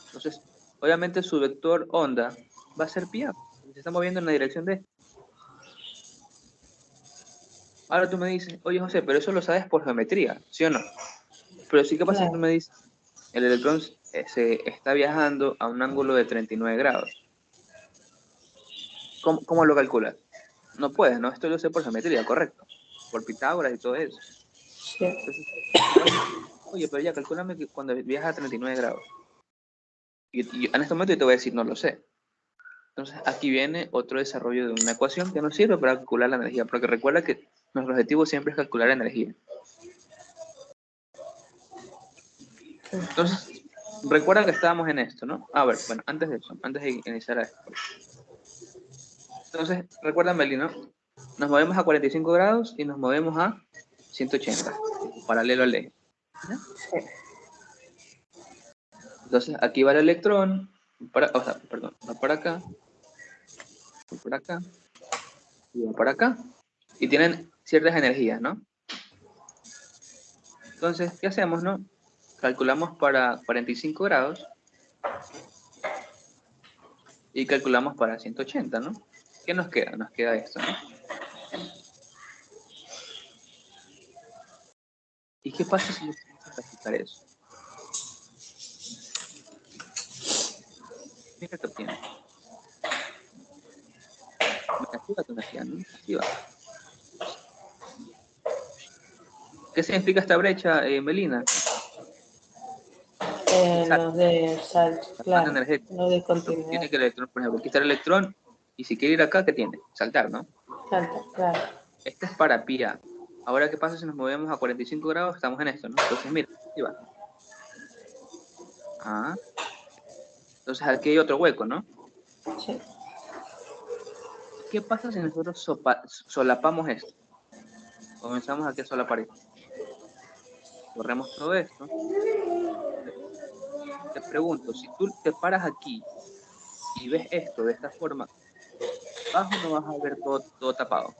Entonces, obviamente su vector onda va a ser pi A, porque se está moviendo en la dirección de... Ahora tú me dices, oye José, pero eso lo sabes por geometría, ¿sí o no? Pero sí, ¿qué pasa si tú
Claro.
me dices, el electrón se está viajando a un ángulo de 39 grados? ¿Cómo lo calculas? No puedes, ¿no? Esto lo sé por geometría, correcto. por Pitágoras y todo eso.
Sí.
Entonces, oye, pero ya calcúlame que cuando viajas a 39 grados. Y en este momento yo te voy a decir, no lo sé. Entonces, aquí viene otro desarrollo de una ecuación que nos sirve para calcular la energía, porque recuerda que nuestro objetivo siempre es calcular energía. Entonces, recuerda que estábamos en esto, ¿no? A ver, bueno, antes de eso, antes de iniciar esto. Entonces, recuerda, Meli, ¿no? Nos movemos a 45 grados y nos movemos a 180, paralelo al eje. ¿Ya?
Sí.
Entonces, aquí va el electrón, o sea, perdón, va para acá, va para acá, y va para acá. Y tienen ciertas energías, ¿no? Entonces, ¿qué hacemos, no? Calculamos para 45 grados y calculamos para 180, ¿no? ¿Qué nos queda? Nos queda esto, ¿no? ¿Y qué pasa si yo comienzo a graficar eso? Mira qué obtienes. Negativa tu energía, ¿no? Negativa. ¿Qué significa esta brecha, Melina?
Los de salto,
La banda
claro.
energética.
Los de
Lo que
continuidad.
tiene que el electrón, por ejemplo, aquí está el electrón, y si quiere ir acá, ¿qué tiene? Saltar, ¿no?
Salto, claro.
Este es para pi A. Ahora, ¿qué pasa si nos movemos a 45 grados? Estamos en esto, ¿no? Entonces, mira, aquí va. Ah, entonces aquí hay otro hueco, ¿no?
Sí.
¿Qué pasa si nosotros solapamos esto? Comenzamos aquí a solapar esto. Corremos todo esto. Te pregunto, si tú te paras aquí y ves esto de esta forma, abajo no vas a ver todo tapado.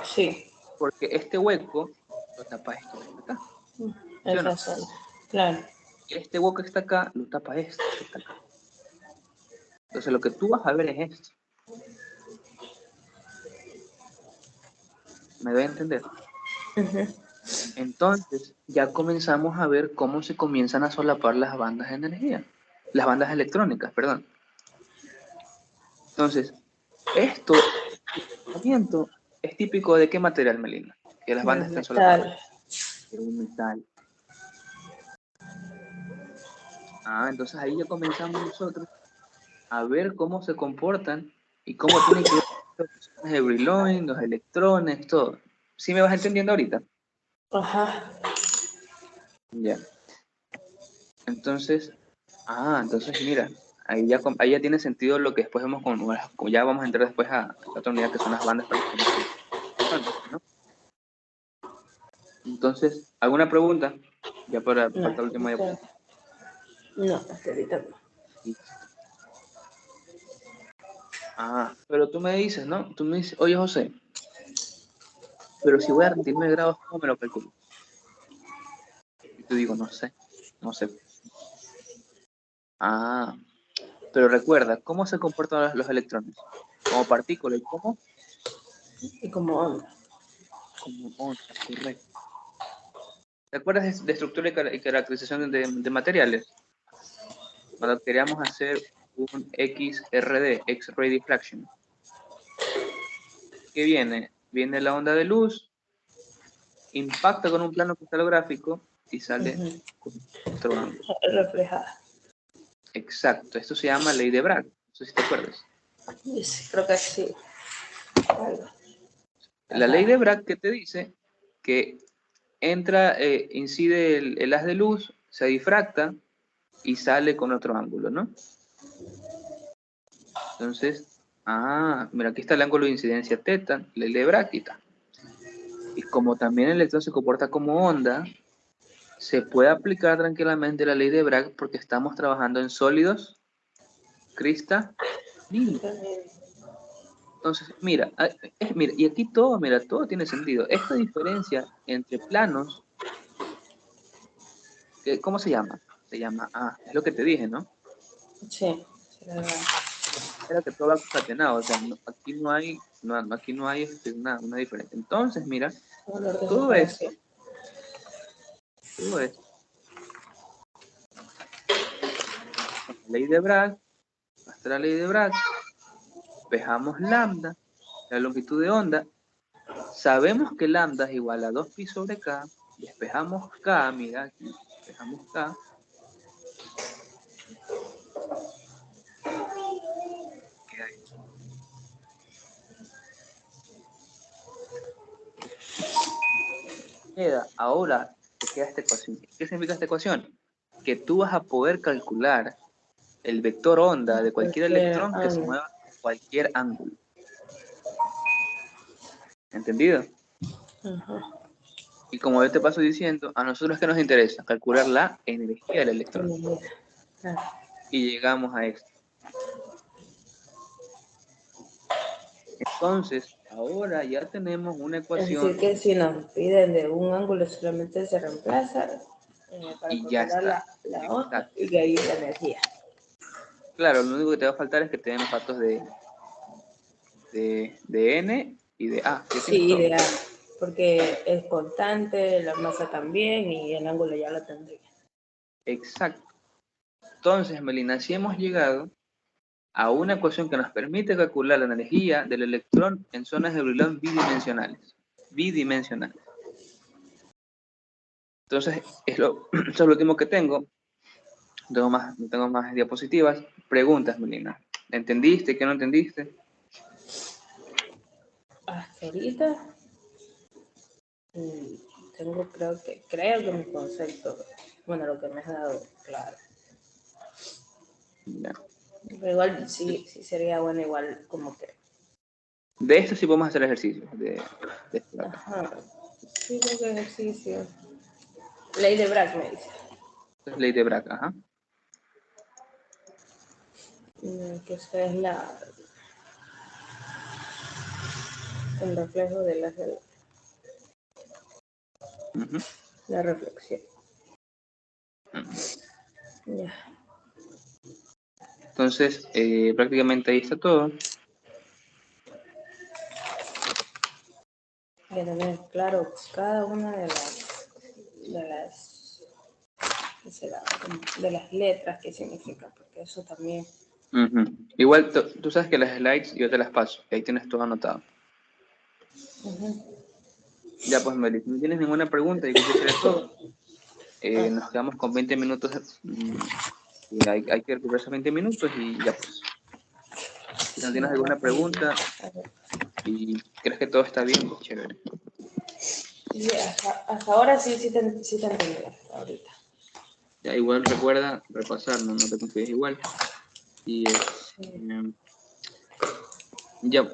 Sí.
Porque este hueco lo tapa esto que está acá. ¿Sí o
Esa
no?
zona. Claro.
Este hueco que está acá lo tapa esto que está acá. Entonces lo que tú vas a ver es esto. ¿Me doy a entender?
Ujú.
Entonces ya comenzamos a ver cómo se comienzan a solapar las bandas de energía. Las bandas electrónicas, perdón. Entonces, esto, este comportamiento es típico de qué material, Melina? Que las bandas
El
estén solapadas.
metal.
De un metal. Ah, entonces ahí ya comenzamos nosotros a ver cómo se comportan y cómo tienen que ver los de Brillouin, los electrones, todo. ¿Sí me vas entendiendo ahorita?
Ajá.
Ya. Entonces, entonces mira, ahí ya tiene sentido lo que después vemos como ya vamos a entrar después a la otra unidad que son las bandas prácticamente, ¿no? Entonces, ¿alguna pregunta? Ya para
No,
falta el último día.
no, hasta ahorita no.
Listo. Pero tú me dices, ¿no? Tú me dices, oye José, pero si voy a 39 grados, ¿cómo me lo calculo? Y te digo, no sé, no sé. Ah, pero recuerda, ¿cómo se comportan los electrones? Como partículas, ¿y cómo?
Y como onda.
Como ondas, correcto. ¿Te acuerdas de estructura y caracterización de materiales? Cuando queríamos hacer un XRD, X-ray diffraction. ¿Qué viene? Viene la onda de luz, impacta con un plano cristalográfico y sale con otro ángulo.
Reflejada.
Exacto, esto se llama ley de Bragg. No sé si te acuerdas.
Sí, creo que sí. Algo.
La ley
Ajá.
de Bragg que te dice que entra, incide el haz de luz, se difracta y sale con otro ángulo, ¿no? Entonces, mira, aquí está el ángulo de incidencia teta, ley de Bragg y tal. Y como también el electrón se comporta como onda, se puede aplicar tranquilamente la ley de Bragg porque estamos trabajando en sólidos cristalinos. Entonces, mira, mira, y aquí todo, mira, todo tiene sentido. Esta diferencia entre planos, ¿cómo se llama? Se llama, es lo que te dije, ¿no?
Sí, sí, verdad.
Era que todo va concatenado, o sea, aquí no hay, aquí no hay una diferencia. Entonces, mira,
Dolor de
todo
separación.
esto, todo esto, la ley de Bragg, hasta la ley de Bragg, despejamos lambda, la longitud de onda. Sabemos que lambda es igual a 2pi sobre k. Despejamos k, mira aquí, despejamos k. Queda ahí. Ahora te queda esta ecuación. ¿Qué significa esta ecuación? Que tú vas a poder calcular el vector onda de cualquier electrón que se mueva en cualquier ángulo. ¿Entendido? Y como yo te paso diciendo, a nosotros que nos interesa calcular la energía del electrón. Y llegamos a esto. Entonces, ahora ya tenemos una ecuación.
Es decir, que si nos piden de un ángulo solamente se reemplaza para
Y ya
calcular
está.
la onda y de ahí la energía.
Claro, lo único que te va a faltar es que te den los datos de N y de A.
Sí, de A, porque es constante, la masa también y el ángulo ya lo tendría.
Exacto. Entonces, Melina, si hemos llegado a una ecuación que nos permite calcular la energía del electrón en zonas de Brillouin bidimensionales. Entonces, eso es lo último que tengo. No tengo más diapositivas. Preguntas, Melina. ¿Entendiste? ¿Qué no entendiste?
Hasta ahorita creo que mi concepto, bueno, lo que me has dado, claro.
Ya.
Pero igual sí sería bueno, igual como que.
De esto sí podemos hacer ejercicios.
Ajá. Sí, creo que ejercicio. Ley de Bragg me dice.
Esta es ley de Bragg, ajá.
Que esta es el reflejo de la reflexión. Ya.
Entonces, prácticamente ahí está todo.
Hay que tener claro cada una de las letras que significan, porque eso también.
Igual, tú sabes que las slides yo te las paso, ahí tienes todo anotado. Ya pues, Meli, si no tienes ninguna pregunta, yo creo que sería todo. Nos quedamos con 20 minutos, y hay que recuperar esos 20 minutos y ya pues. Si no tienes alguna pregunta y crees que todo está bien, pues chévere.
Sí, hasta ahora sí te entendí, ahorita.
Ya, igual recuerda repasar, no te confíes igual. Y ya,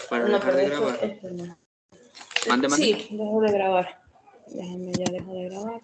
para dejar de grabar.
Mande. Sí, dejo de grabar. Déjame ya dejo de grabar.